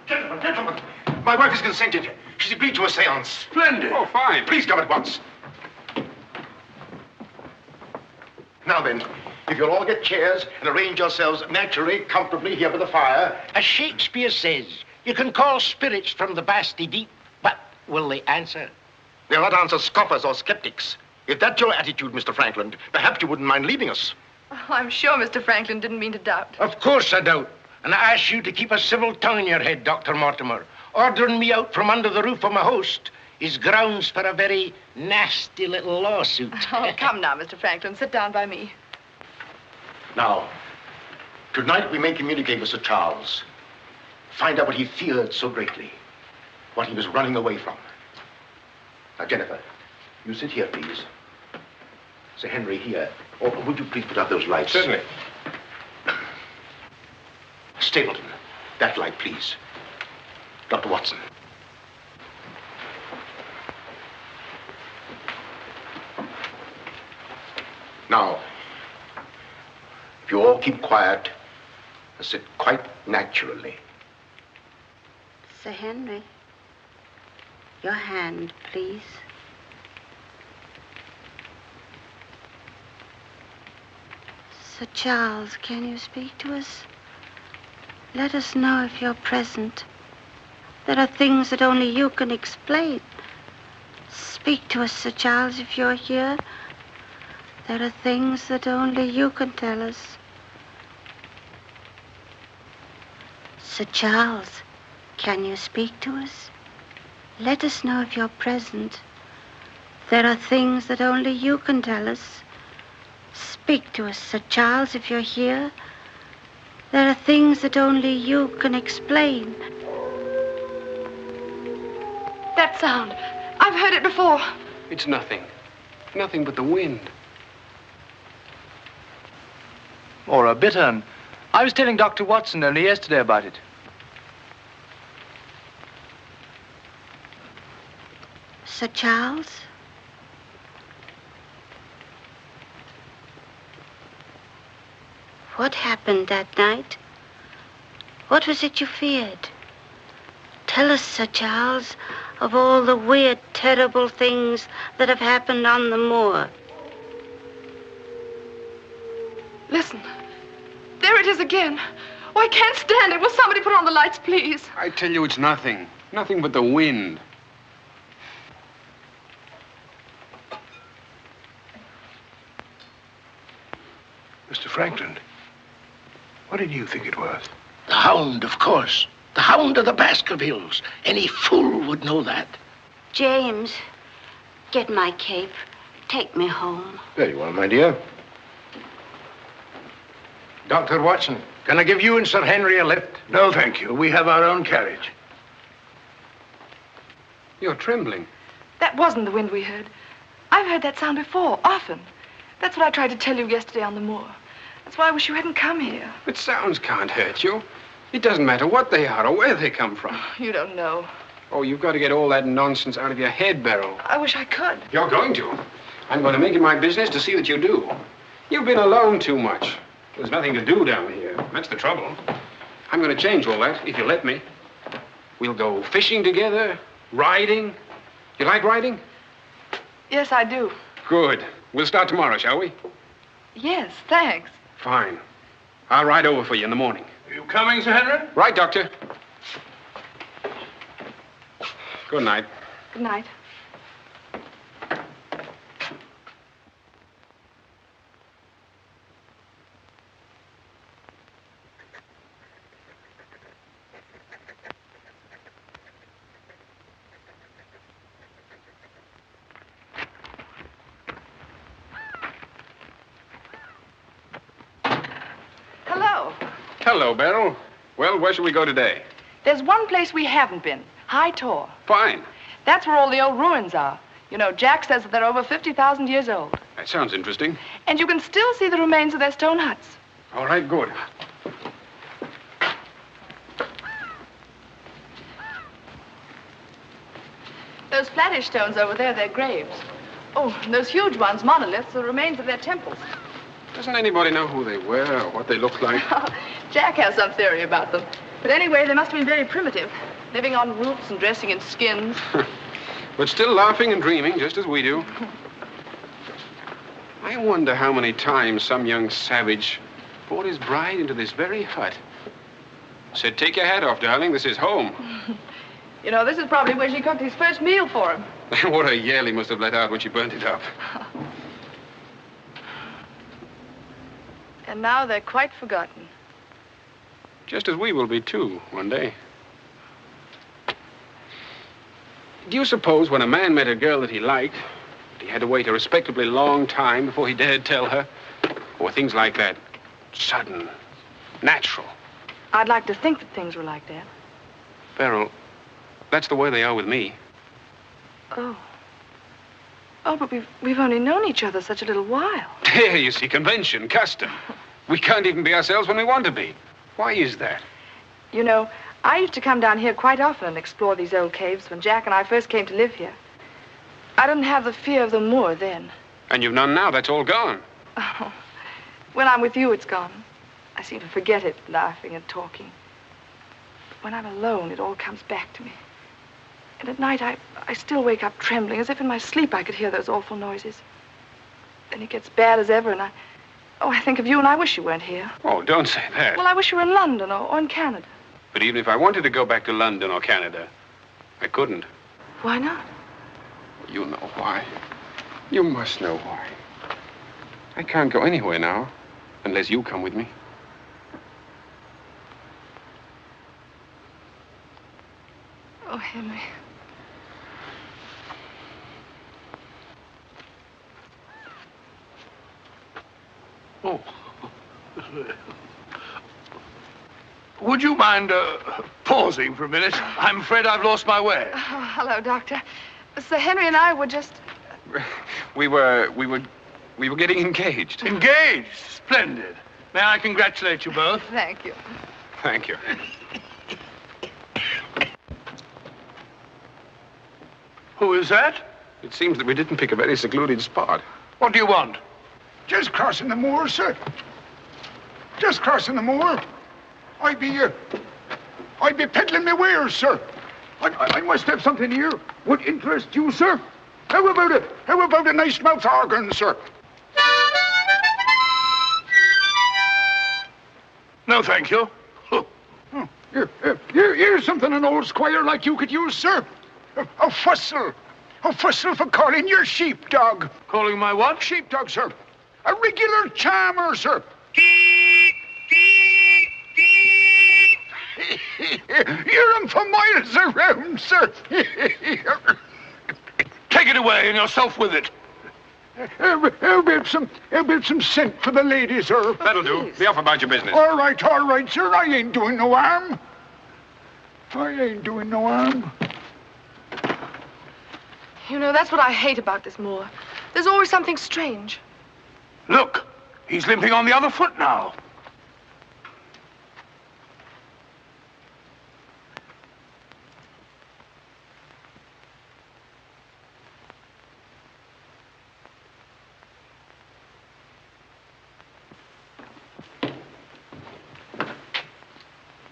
Gentlemen, my wife has consented. She's agreed to a seance. Splendid. Oh, fine. Please come at once. Now then, if you'll all get chairs and arrange yourselves naturally, comfortably here by the fire. As Shakespeare says, you can call spirits from the vasty deep, but will they answer? They'll not answer scoffers or skeptics. If that's your attitude, Mr. Franklin, perhaps you wouldn't mind leaving us. Oh, I'm sure Mr. Franklin didn't mean to doubt. Of course I don't. And I ask you to keep a civil tongue in your head, Dr. Mortimer. Ordering me out from under the roof of my host is grounds for a very nasty little lawsuit. Oh, come now, Mr. Franklin. Sit down by me. Now, tonight we may communicate with Sir Charles. Find out what he feared so greatly. What he was running away from. Now, Jennifer, you sit here, please. Sir Henry, here. Or would you please put out those lights? Certainly. Stapleton, that light, please. Dr. Watson. Now, if you all keep quiet and sit quite naturally. Sir Henry, your hand, please. Sir Charles, can you speak to us? Let us know if you're present. There are things that only you can explain. Speak to us, Sir Charles, if you're here. There are things that only you can tell us. Sir Charles, can you speak to us? Let us know if you're present. There are things that only you can tell us. Speak to us, Sir Charles, if you're here. There are things that only you can explain. That sound. I've heard it before. It's nothing. Nothing but the wind. Or a bittern. I was telling Dr. Watson only yesterday about it. Sir Charles? What happened that night? What was it you feared? Tell us, Sir Charles, of all the weird, terrible things that have happened on the moor. Listen. There it is again. Oh, I can't stand it. Will somebody put on the lights, please? I tell you, it's nothing. Nothing but the wind. Mr. Franklin, what did you think it was? The Hound, of course. The Hound of the Baskervilles. Any fool would know that. James, get my cape. Take me home. Very well, my dear. Dr. Watson, can I give you and Sir Henry a lift? No, thank you. We have our own carriage. You're trembling. That wasn't the wind we heard. I've heard that sound before, often. That's what I tried to tell you yesterday on the moor. That's why I wish you hadn't come here. But sounds can't hurt you. It doesn't matter what they are or where they come from. You don't know. Oh, you've got to get all that nonsense out of your head, Beryl. I wish I could. You're going to. I'm going to make it my business to see that you do. You've been alone too much. There's nothing to do down here. That's the trouble. I'm going to change all that, if you let me. We'll go fishing together, riding. You like riding? Yes, I do. Good. We'll start tomorrow, shall we? Yes, thanks. Fine. I'll ride over for you in the morning. Are you coming, Sir Henry? Right, Doctor. Good night. Good night. Hello. Hello, Beryl. Well, where shall we go today? There's one place we haven't been. High Tor. Fine. That's where all the old ruins are. You know, Jack says that they're over 50,000 years old. That sounds interesting. And you can still see the remains of their stone huts. All right, good. Those flattish stones over there, they're graves. Oh, and those huge ones, monoliths, are the remains of their temples. Doesn't anybody know who they were or what they looked like? Jack has some theory about them. But anyway, they must have been very primitive, living on roots and dressing in skins. But still laughing and dreaming, just as we do. I wonder how many times some young savage brought his bride into this very hut. Said, take your hat off, darling, this is home. You know, this is probably where she cooked his first meal for him. What a yell he must have let out when she burnt it up. And now they're quite forgotten. Just as we will be, too, one day. Do you suppose when a man met a girl that he liked, he had to wait a respectably long time before he dared tell her? Or things like that, sudden, natural? I'd like to think that things were like that. Beryl, that's the way they are with me. Oh. Oh, but we've only known each other such a little while. There, you see, convention, custom. We can't even be ourselves when we want to be. Why is that? You know, I used to come down here quite often and explore these old caves when Jack and I first came to live here. I didn't have the fear of the moor then. And you've none now. That's all gone. Oh, when I'm with you, it's gone. I seem to forget it, laughing and talking. But when I'm alone, it all comes back to me. And at night, I still wake up trembling, as if in my sleep I could hear those awful noises. Then it gets bad as ever, and I think of you, and I wish you weren't here. Oh, don't say that. Well, I wish you were in London or in Canada. But even if I wanted to go back to London or Canada, I couldn't. Why not? You know why. You must know why. I can't go anywhere now, unless you come with me. Oh, Henry. Oh. Would you mind pausing for a minute? I'm afraid I've lost my way. Oh, hello, Doctor. Sir Henry and I were just... We were getting engaged. Engaged? Splendid. May I congratulate you both? Thank you. Thank you. Who is that? It seems that we didn't pick a very secluded spot. What do you want? Just crossing the moor, sir. Just crossing the moor. I'd be peddling my wares, sir. I must have something here. Would interest you, sir? How about it? How about a nice mouth organ, sir? No, thank you. Here's something an old squire like you could use, sir. A fussel. A fussel for calling your sheepdog. Calling my what? Sheepdog, sir. A regular charmer, sir. Hear him for miles around, sir. Take it away and yourself with it. How about some scent for the lady, sir? That'll do. Be off about your business. All right, sir. I ain't doing no harm. I ain't doing no harm. You know, that's what I hate about this moor. There's always something strange. Look, he's limping on the other foot now.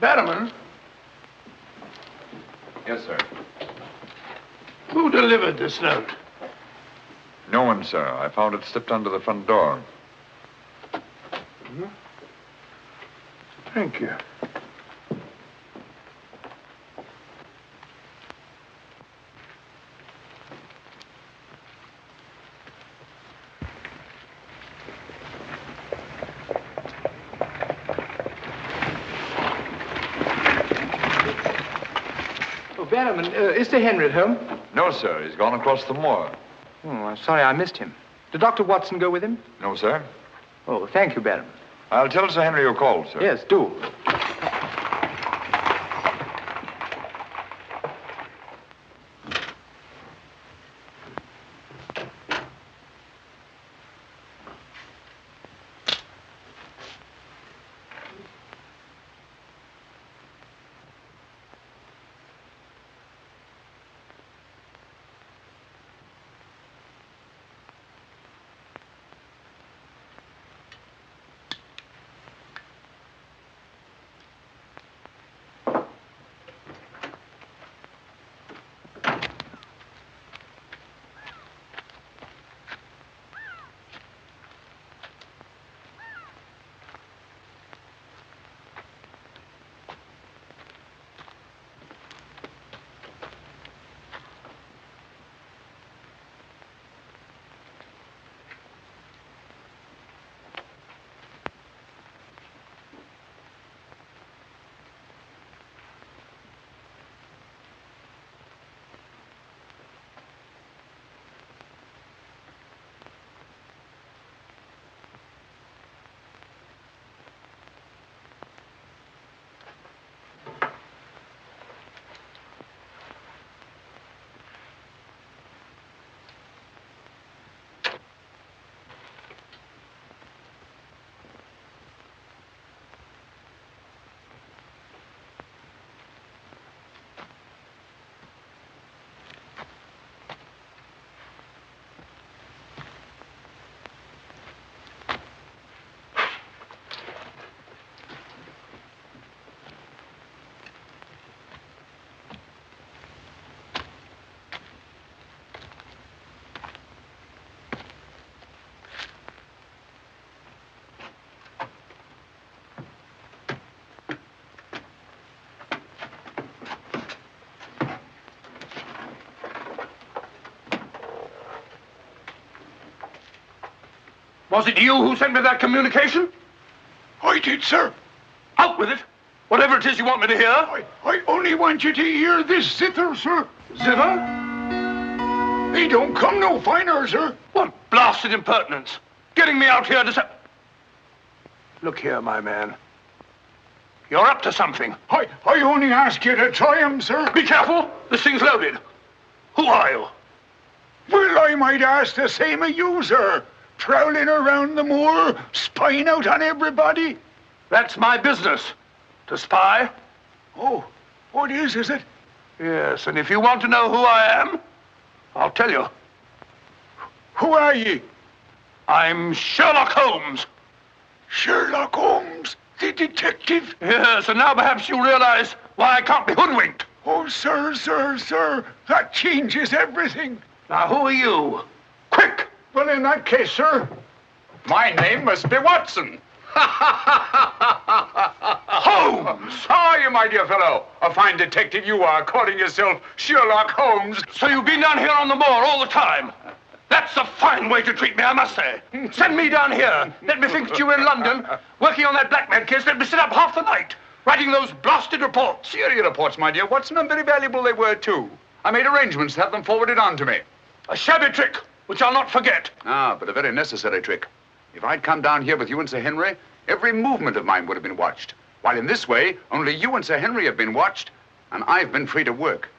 Batterman? Yes, sir. Who delivered this note? No one, sir. I found it slipped under the front door. Thank you. Batterman, is Sir Henry at home? No, sir. He's gone across the moor. Oh, I'm sorry I missed him. Did Dr. Watson go with him? No, sir. Oh, thank you, Batterman. I'll tell Sir Henry you called, sir. Yes, do. Was it you who sent me that communication? I did, sir. Out with it. Whatever it is you want me to hear. I only want you to hear this zither, sir. Zither? He don't come no finer, sir. What blasted impertinence. Getting me out here to say... Look here, my man. You're up to something. I only ask you to try him, sir. Be careful. This thing's loaded. Who are you? Well, I might ask the same of you, sir. Prowling around the moor, spying out on everybody. That's my business. To spy. Oh, what is it? Yes, and if you want to know who I am, I'll tell you. Who are ye? I'm Sherlock Holmes. Sherlock Holmes, the detective? Yes, and now perhaps you realize why I can't be hoodwinked. Oh, sir, that changes everything. Now, who are you? Quick! Well, in that case, sir... My name must be Watson. Holmes! Holmes! How are you, my dear fellow? A fine detective you are, calling yourself Sherlock Holmes. So you've been down here on the moor all the time? That's a fine way to treat me, I must say. Send me down here. Let me think that you were in London, working on that blackmail case. Let me sit up half the night, writing those blasted reports. Serious reports, my dear Watson, and very valuable they were, too. I made arrangements to have them forwarded on to me. A shabby trick, which I'll not forget. Ah, but a very necessary trick. If I'd come down here with you and Sir Henry, every movement of mine would have been watched. While in this way, only you and Sir Henry have been watched, and I've been free to work.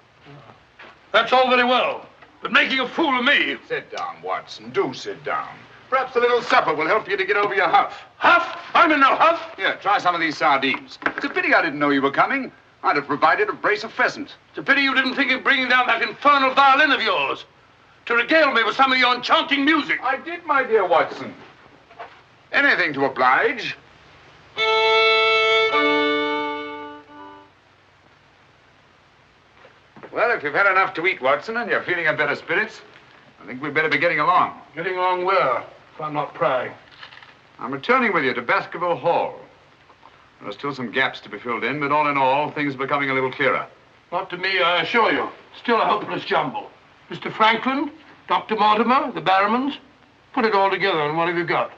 That's all very well, but making a fool of me... Sit down, Watson. Do sit down. Perhaps a little supper will help you to get over your huff. Huff? I'm in no huff. Here, try some of these sardines. It's a pity I didn't know you were coming. I'd have provided a brace of pheasant. It's a pity you didn't think of bringing down that infernal violin of yours to regale me with some of your enchanting music. I did, my dear Watson. Anything to oblige. Well, if you've had enough to eat, Watson, and you're feeling in better spirits, I think we'd better be getting along. Getting along where, if I'm not prying? I'm returning with you to Baskerville Hall. There are still some gaps to be filled in, but all in all, things are becoming a little clearer. Not to me, I assure you. Still a hopeless jumble. Mr. Franklin, Dr. Mortimer, the Barrowmans. Put it all together, and what have you got?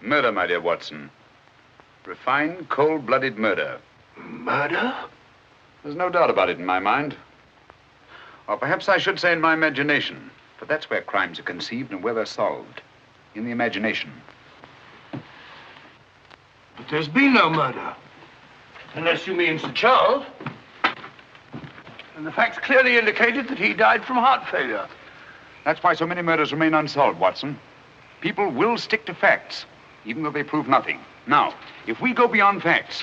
Murder, my dear Watson. Refined, cold-blooded murder. Murder? There's no doubt about it in my mind. Or perhaps I should say in my imagination. For that's where crimes are conceived and where they're solved. In the imagination. But there's been no murder. Unless you mean Sir Charles. And the facts clearly indicated that he died from heart failure. That's why so many murders remain unsolved, Watson. People will stick to facts, even though they prove nothing. Now, if we go beyond facts,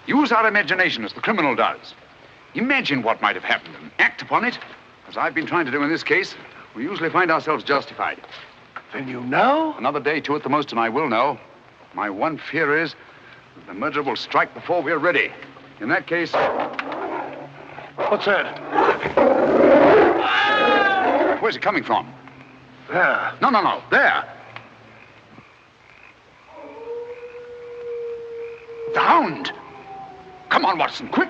use our imagination as the criminal does. Imagine what might have happened and act upon it. As I've been trying to do in this case, we usually find ourselves justified. Then you know? Another day, two at the most, and I will know. My one fear is that the murderer will strike before we're ready. In that case... What's that? Where's it coming from? There. No. There. The Hound. Come on, Watson, quick.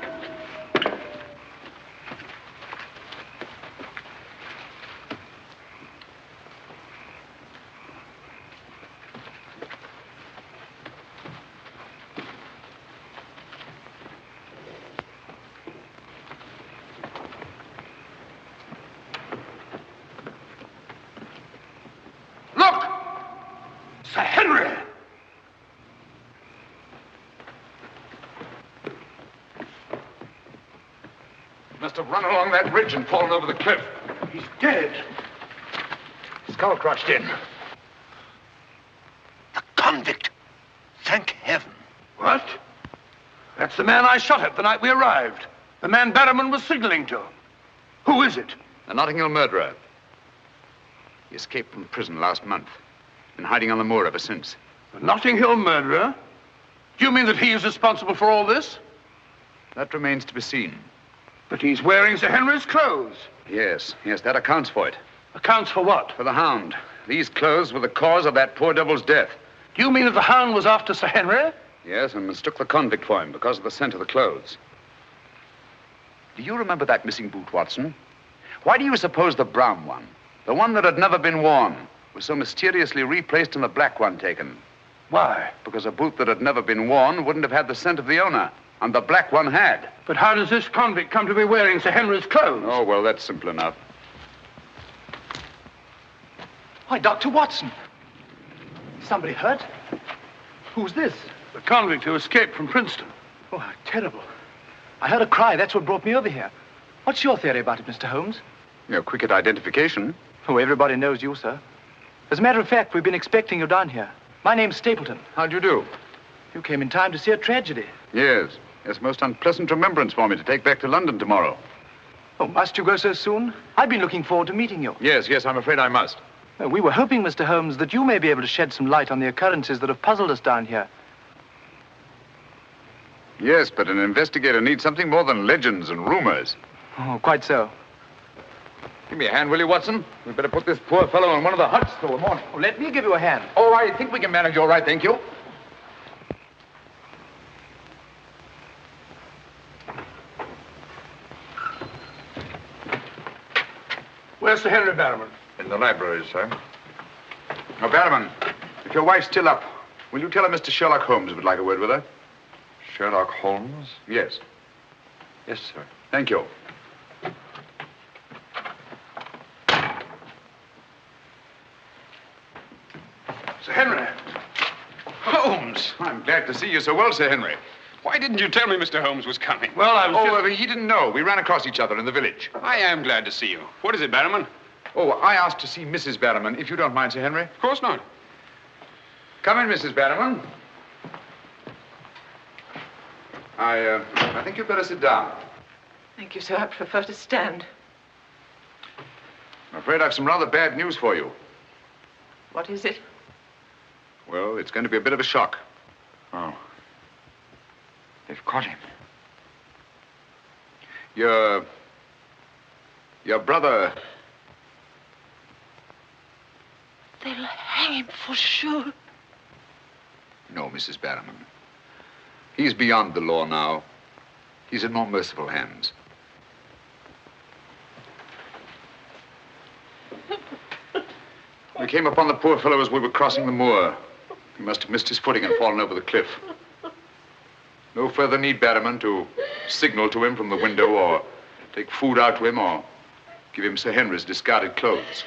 Look! Sir Henry! Must have run along that ridge and fallen over the cliff. He's dead. Skull crushed in. The convict. Thank heaven. What? That's the man I shot at the night we arrived. The man Barrowman was signaling to. Who is it? A Notting Hill murderer. He escaped from prison last month. Been hiding on the moor ever since. The Notting Hill murderer? Do you mean that he is responsible for all this? That remains to be seen. But he's wearing Sir Henry's clothes. Yes, that accounts for it. Accounts for what? For the Hound. These clothes were the cause of that poor devil's death. Do you mean that the Hound was after Sir Henry? Yes, and mistook the convict for him because of the scent of the clothes. Do you remember that missing boot, Watson? Why do you suppose the brown one, the one that had never been worn, was so mysteriously replaced and the black one taken? Why? Because a boot that had never been worn wouldn't have had the scent of the owner, and the black one had. But how does this convict come to be wearing Sir Henry's clothes? Oh, well, that's simple enough. Why, Dr. Watson. Somebody hurt? Who's this? The convict who escaped from Princeton. Oh, how terrible. I heard a cry. That's what brought me over here. What's your theory about it, Mr. Holmes? You're quick at identification. Oh, everybody knows you, sir. As a matter of fact, we've been expecting you down here. My name's Stapleton. How'd you do? You came in time to see a tragedy. Yes, most unpleasant remembrance for me to take back to London tomorrow. Oh, must you go so soon? I've been looking forward to meeting you. Yes, I'm afraid I must. We were hoping, Mr. Holmes, that you may be able to shed some light on the occurrences that have puzzled us down here. Yes, but an investigator needs something more than legends and rumors. Oh, quite so. Give me a hand, will you, Watson? We'd better put this poor fellow in one of the huts till the morning. Oh, let me give you a hand. Oh, I think we can manage all right, thank you. Where's Sir Henry Barrowman? In the library, sir. Now, Barrowman, if your wife's still up, will you tell her Mr. Sherlock Holmes would like a word with her? Sherlock Holmes? Yes. Yes, sir. Thank you. Sir Henry. Holmes! I'm glad to see you so well, Sir Henry. Why didn't you tell me Mr. Holmes was coming? Well, I was he didn't know. We ran across each other in the village. I am glad to see you. What is it, Barrowman? Oh, I asked to see Mrs. Barrowman, if you don't mind, Sir Henry. Of course not. Come in, Mrs. Barrowman. I think you'd better sit down. Thank you, sir. I prefer to stand. I'm afraid I've some rather bad news for you. What is it? Well, it's going to be a bit of a shock. Oh. They've caught him. Your brother... They'll hang him for sure. No, Mrs. Barrowman. He's beyond the law now. He's in more merciful hands. We came upon the poor fellow as we were crossing the moor. He must have missed his footing and fallen over the cliff. No further need, Barrowman, to signal to him from the window or take food out to him or give him Sir Henry's discarded clothes.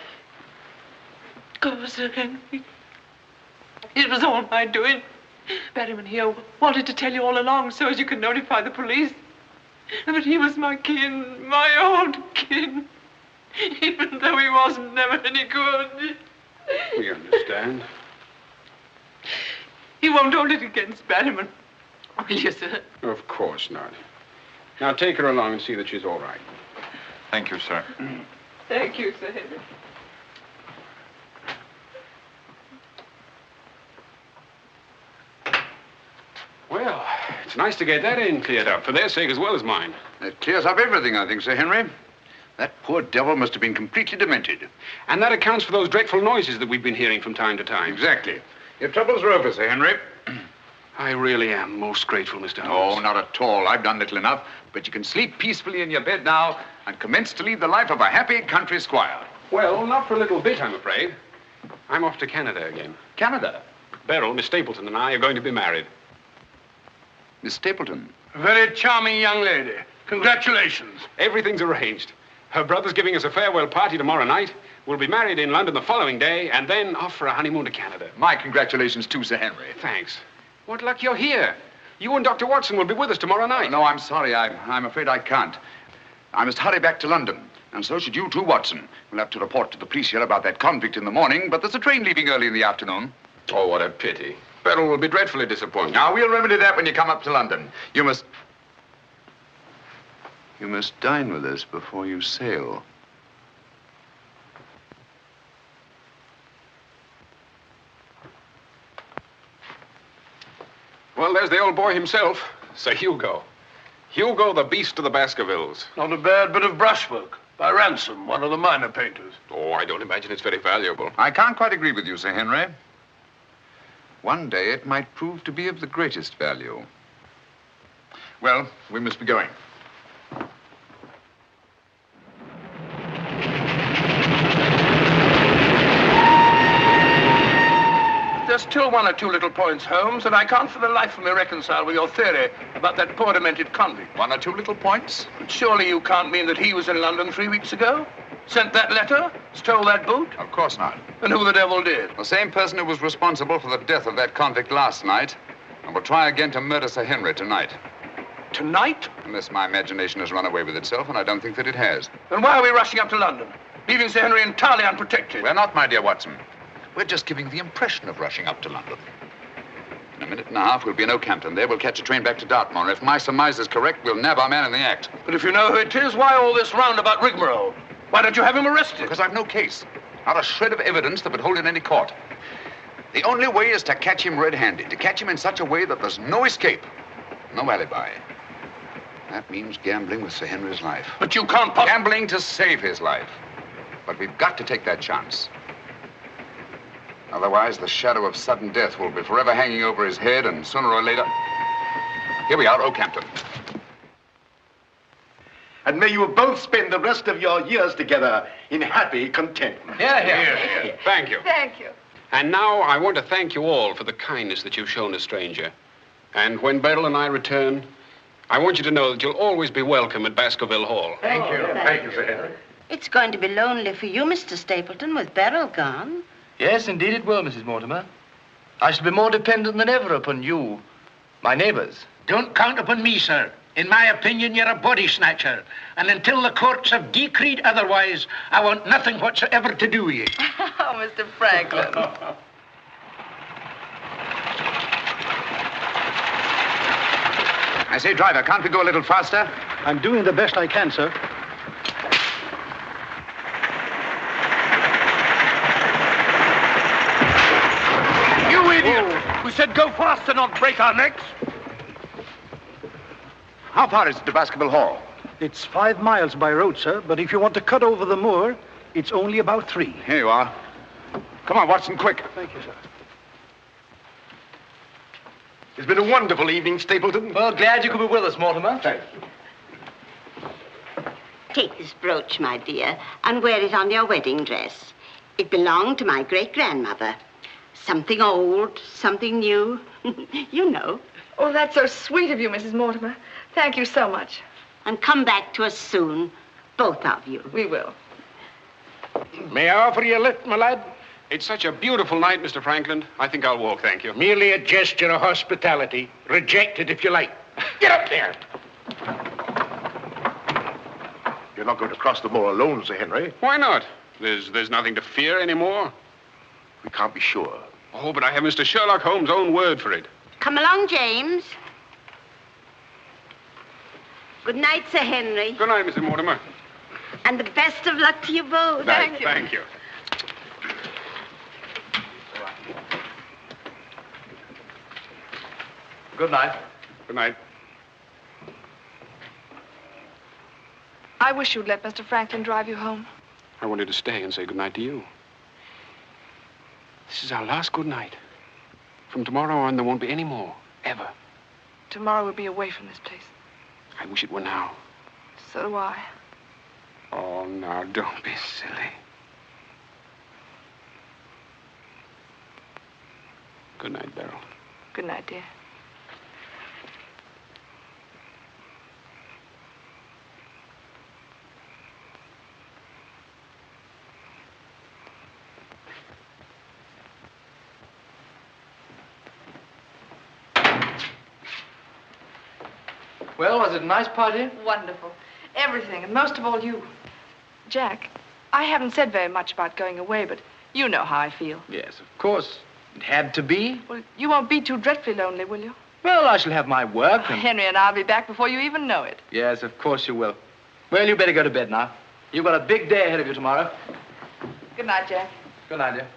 Oh, Sir Henry. It was all my doing. Barrowman here wanted to tell you all along so as you could notify the police. But he was my kin, my old kin. Even though he wasn't never any good. We understand. You won't hold it against Barrowman, will you, sir? Of course not. Now take her along and see that she's all right. Thank you, sir. Thank you, Sir Henry. Well, it's nice to get that in cleared up, for their sake as well as mine. It clears up everything, I think, Sir Henry. That poor devil must have been completely demented. And that accounts for those dreadful noises that we've been hearing from time to time. Exactly. Your troubles are over, Sir Henry. I really am most grateful, Mr. Holmes. Oh, not at all. I've done little enough. But you can sleep peacefully in your bed now and commence to lead the life of a happy country squire. Well, not for a little bit, I'm afraid. I'm off to Canada again. Canada? Beryl, Miss Stapleton, and I are going to be married. Miss Stapleton? A very charming young lady. Congratulations. Everything's arranged. Her brother's giving us a farewell party tomorrow night. We'll be married in London the following day, and then off for a honeymoon to Canada. My congratulations too, Sir Henry. Thanks. What luck you're here. You and Dr. Watson will be with us tomorrow night. No, I'm sorry. I'm afraid I can't. I must hurry back to London. And so should you too, Watson. We'll have to report to the police here about that convict in the morning, but there's a train leaving early in the afternoon. Oh, what a pity. Beryl will be dreadfully disappointed. Now, we'll remedy that when you come up to London. You must dine with us before you sail. Well, there's the old boy himself, Sir Hugo. Hugo, the beast of the Baskervilles. Not a bad bit of brushwork by Ransom, one of the minor painters. Oh, I don't imagine it's very valuable. I can't quite agree with you, Sir Henry. One day it might prove to be of the greatest value. Well, we must be going. There's still one or two little points, Holmes, that I can't for the life of me reconcile with your theory about that poor demented convict. One or two little points? But surely you can't mean that he was in London 3 weeks ago? Sent that letter? Stole that boot? Of course not. And who the devil did? The same person who was responsible for the death of that convict last night and will try again to murder Sir Henry tonight. Tonight? Unless my imagination has run away with itself, and I don't think that it has. Then why are we rushing up to London, leaving Sir Henry entirely unprotected? We're not, my dear Watson. We're just giving the impression of rushing up to London. In a minute and a half, we'll be in Oakhampton. There, we'll catch a train back to Dartmoor. If my surmise is correct, we'll nab our man in the act. But if you know who it is, why all this roundabout rigmarole? Why don't you have him arrested? Because I've no case. Not a shred of evidence that would hold in any court. The only way is to catch him red-handed, to catch him in such a way that there's no escape, no alibi. That means gambling with Sir Henry's life. But you can't possibly... Gambling to save his life. But we've got to take that chance. Otherwise, the shadow of sudden death will be forever hanging over his head, and sooner or later... Here we are, Oakhampton. And may you both spend the rest of your years together in happy contentment. Yeah. Thank you. Thank you. And now I want to thank you all for the kindness that you've shown a stranger. And when Beryl and I return, I want you to know that you'll always be welcome at Baskerville Hall. Thank you. Thank you, Sir Henry. It's going to be lonely for you, Mr. Stapleton, with Beryl gone. Yes, indeed it will, Mrs. Mortimer. I shall be more dependent than ever upon you, my neighbors. Don't count upon me, sir. In my opinion, you're a body snatcher. And until the courts have decreed otherwise, I want nothing whatsoever to do with you. Oh, Mr. Franklin. I say, driver, can't we go a little faster? I'm doing the best I can, sir. You idiot! We said go faster, not break our necks. How far is it to Baskerville Hall? It's 5 miles by road, sir, but if you want to cut over the moor, it's only about 3. Here you are. Come on, Watson, quick. Thank you, sir. It's been a wonderful evening, Stapleton. Well, glad you could be with us, Mortimer. Thank you. Take this brooch, my dear, and wear it on your wedding dress. It belonged to my great-grandmother. Something old, something new. You know. Oh, that's so sweet of you, Mrs. Mortimer. Thank you so much. And come back to us soon, both of you. We will. May I offer you a lift, my lad? It's such a beautiful night, Mr. Franklin. I think I'll walk, thank you. Merely a gesture of hospitality. Reject it if you like. Get up there. You're not going to cross the moor alone, Sir Henry. Why not? There's nothing to fear anymore. We can't be sure. Oh, but I have Mr. Sherlock Holmes' own word for it. Come along, James. Good night, Sir Henry. Good night, Mrs. Mortimer. And the best of luck to you both. Thank you. Thank you. Good night. Good night. I wish you'd let Mr. Franklin drive you home. I wanted to stay and say good night to you. This is our last good night. From tomorrow on, there won't be any more. Ever. Tomorrow we'll be away from this place. I wish it were now. So do I. Oh, now, don't be silly. Good night, Beryl. Good night, dear. Well, was it a nice party? Wonderful. Everything, and most of all you. Jack, I haven't said very much about going away, but you know how I feel. Yes, of course. It had to be. Well, you won't be too dreadfully lonely, will you? Well, I shall have my work and... Henry and I'll be back before you even know it. Yes, of course you will. Well, you better go to bed now. You've got a big day ahead of you tomorrow. Good night, Jack. Good night, dear.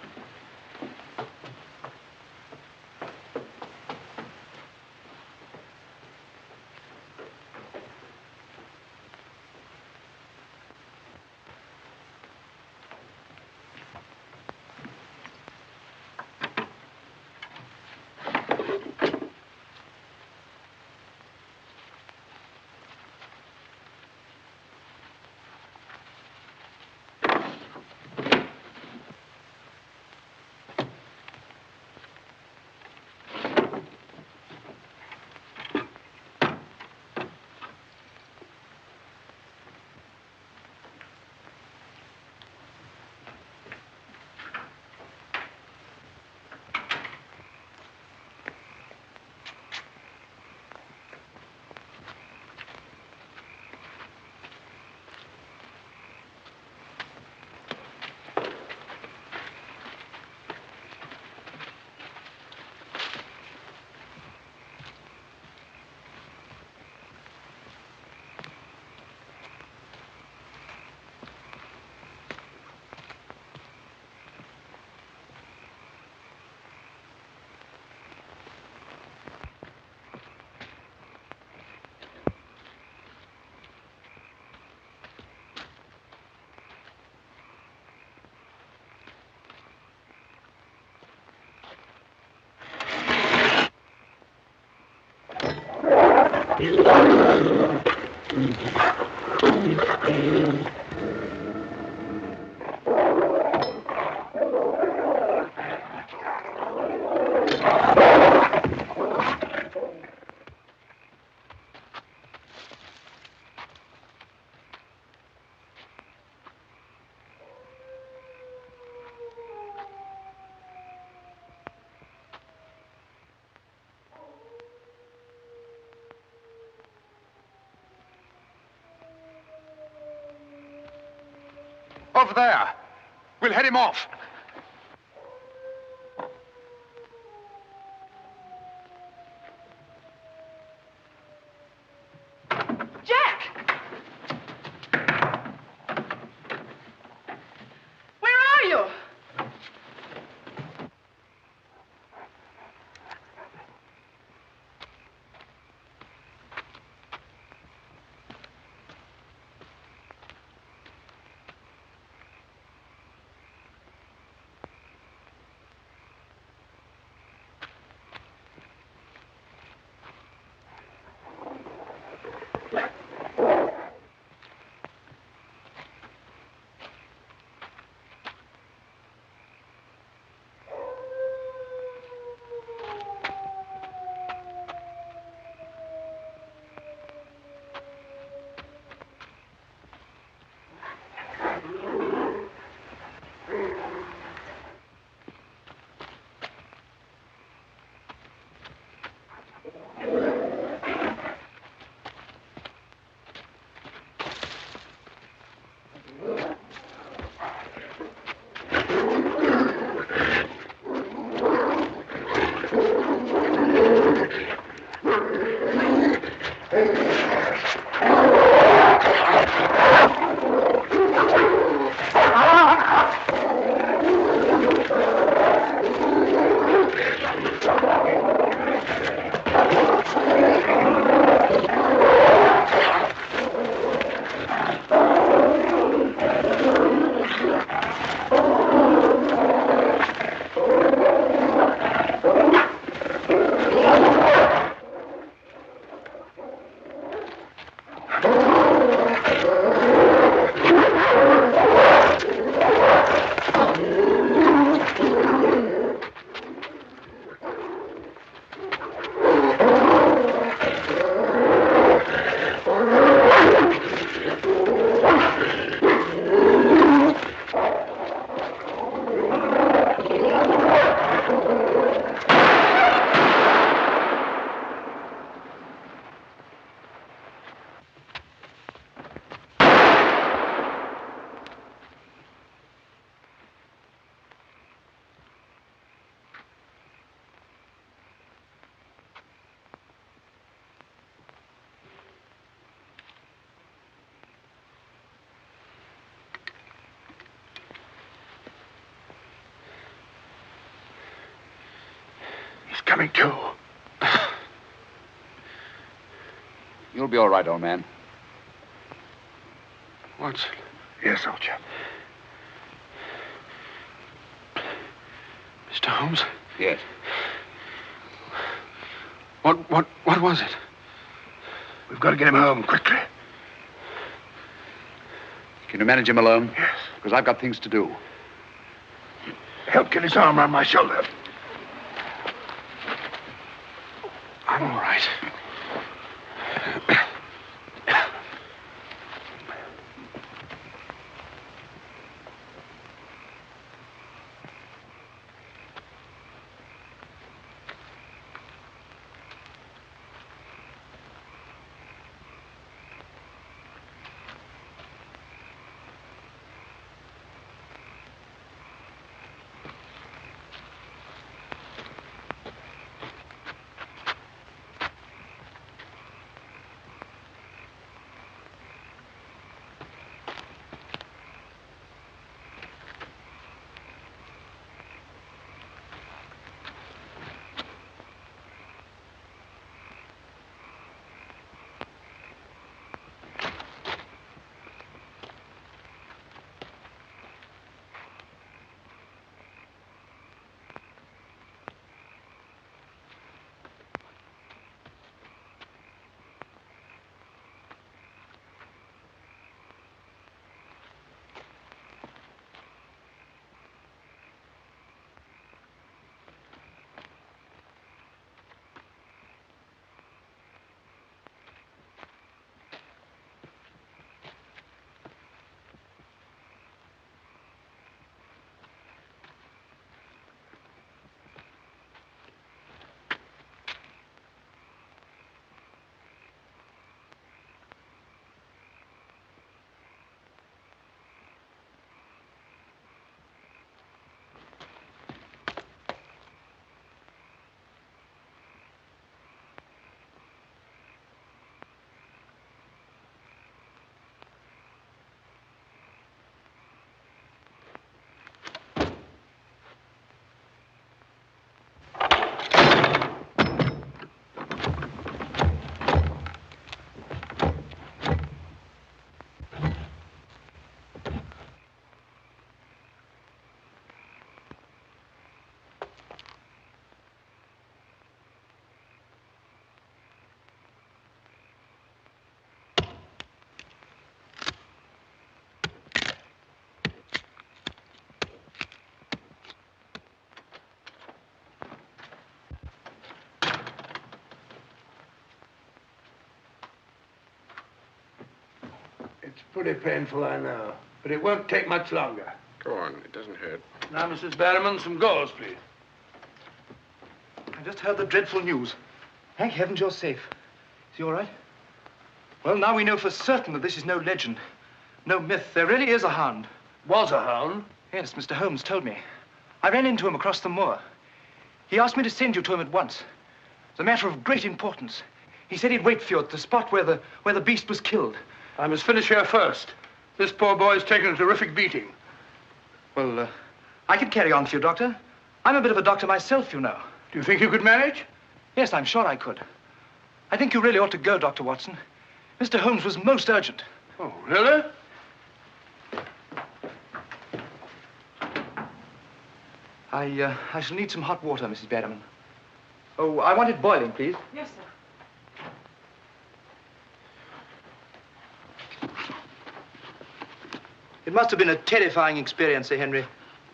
Over there. We'll head him off. Jack! Where are you? Coming to. You'll be all right, old man. Watson. Yes, old chap. Mr. Holmes? Yes. What was it? We've got to get him home quickly. Can you manage him alone? Yes. Because I've got things to do. Help get his arm around my shoulder. I'm all right. Pretty painful, I know. But it won't take much longer. Go on, it doesn't hurt. Now, Mrs. Barrowman, some gauze, please. I just heard the dreadful news. Thank heavens you're safe. Is he all right? Well, now we know for certain that this is no legend, no myth. There really is a hound. Was a hound? Yes, Mr. Holmes told me. I ran into him across the moor. He asked me to send you to him at once. It's a matter of great importance. He said he'd wait for you at the spot where the beast was killed. I must finish here first. This poor boy's taken a terrific beating. Well, I could carry on for you, Doctor. I'm a bit of a doctor myself, you know. Do you think you could manage? Yes, I'm sure I could. I think you really ought to go, Dr. Watson. Mr. Holmes was most urgent. Oh, really? I shall need some hot water, Mrs. Barrowman. Oh, I want it boiling, please. Yes, sir. It must have been a terrifying experience, Sir Henry.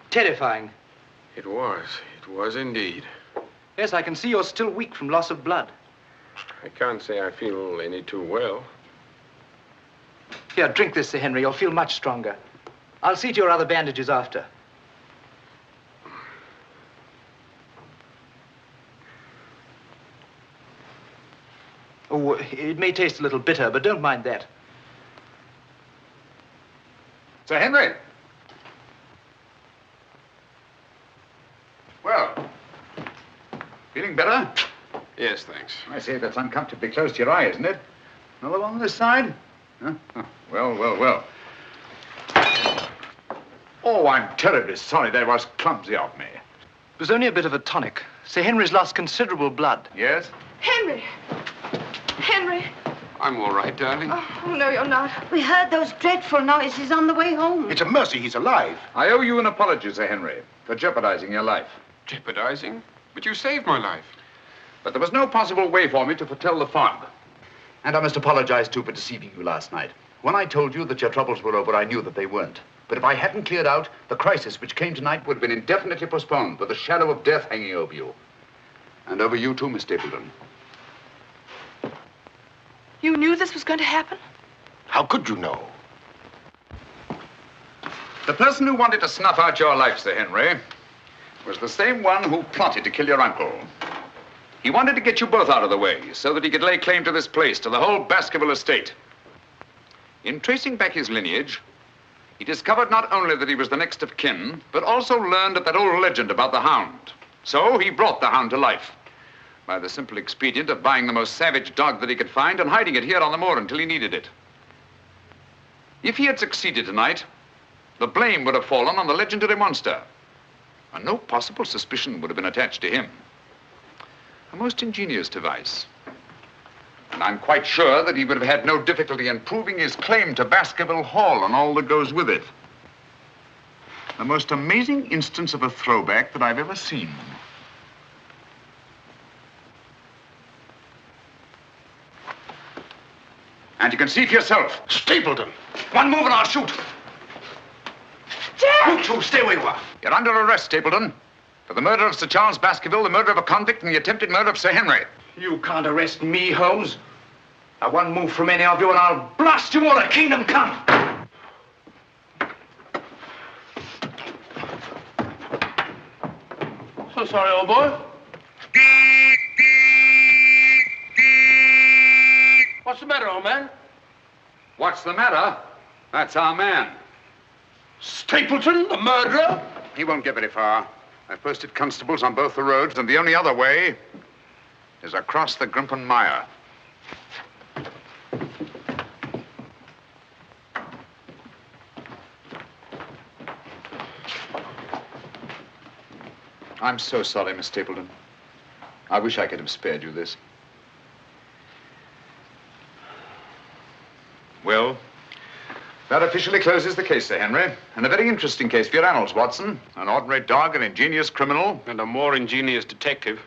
Terrifying. It was indeed. Yes, I can see you're still weak from loss of blood. I can't say I feel any too well. Here, drink this, Sir Henry. You'll feel much stronger. I'll see to your other bandages after. Oh, it may taste a little bitter, but don't mind that. Sir Henry! Well, feeling better? Yes, thanks. I see that's uncomfortably close to your eye, isn't it? Another one on this side? Huh? Oh, well. Oh, I'm terribly sorry. That was clumsy of me. It was only a bit of a tonic. Sir Henry's lost considerable blood. Yes? Henry! Henry! I'm all right, darling. Oh, no, you're not. We heard those dreadful noises on the way home. It's a mercy he's alive. I owe you an apology, Sir Henry, for jeopardizing your life. Jeopardizing? But you saved my life. But there was no possible way for me to foretell the fog. And I must apologize, too, for deceiving you last night. When I told you that your troubles were over, I knew that they weren't. But if I hadn't cleared out, the crisis which came tonight would have been indefinitely postponed, with the shadow of death hanging over you. And over you, too, Miss Stapleton. You knew this was going to happen? How could you know? The person who wanted to snuff out your life, Sir Henry, was the same one who plotted to kill your uncle. He wanted to get you both out of the way so that he could lay claim to this place, to the whole Baskerville estate. In tracing back his lineage, he discovered not only that he was the next of kin, but also learned of that old legend about the Hound. So he brought the Hound to life by the simple expedient of buying the most savage dog that he could find and hiding it here on the moor until he needed it. If he had succeeded tonight, the blame would have fallen on the legendary monster, and no possible suspicion would have been attached to him. A most ingenious device. And I'm quite sure that he would have had no difficulty in proving his claim to Baskerville Hall and all that goes with it. The most amazing instance of a throwback that I've ever seen. And you can see for yourself. Stapleton! One move and I'll shoot. Jack! You two, stay where you are. You're under arrest, Stapleton, for the murder of Sir Charles Baskerville, the murder of a convict, and the attempted murder of Sir Henry. You can't arrest me, Holmes. Now, one move from any of you and I'll blast you all to kingdom come. So sorry, old boy. What's the matter, old man? What's the matter? That's our man. Stapleton, the murderer? He won't get very far. I've posted constables on both the roads, and the only other way is across the Grimpen Mire. I'm so sorry, Miss Stapleton. I wish I could have spared you this. Well, that officially closes the case, Sir Henry. And a very interesting case for your annals, Watson. An ordinary dog, an ingenious criminal. And a more ingenious detective.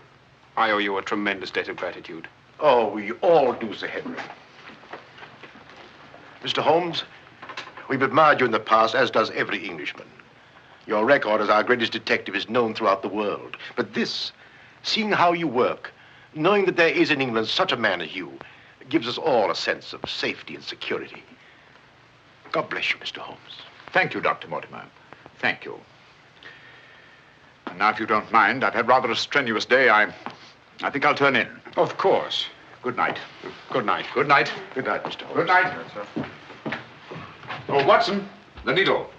I owe you a tremendous debt of gratitude. Oh, we all do, Sir Henry. Mr. Holmes, we've admired you in the past, as does every Englishman. Your record as our greatest detective is known throughout the world. But this, seeing how you work, knowing that there is in England such a man as you, gives us all a sense of safety and security. God bless you, Mr. Holmes. Thank you, Dr. Mortimer. Thank you. And now, if you don't mind, I've had rather a strenuous day. I think I'll turn in. Of course. Good night. Good night. Good night. Good night, Mr. Holmes. Good night. Oh, Watson, the needle.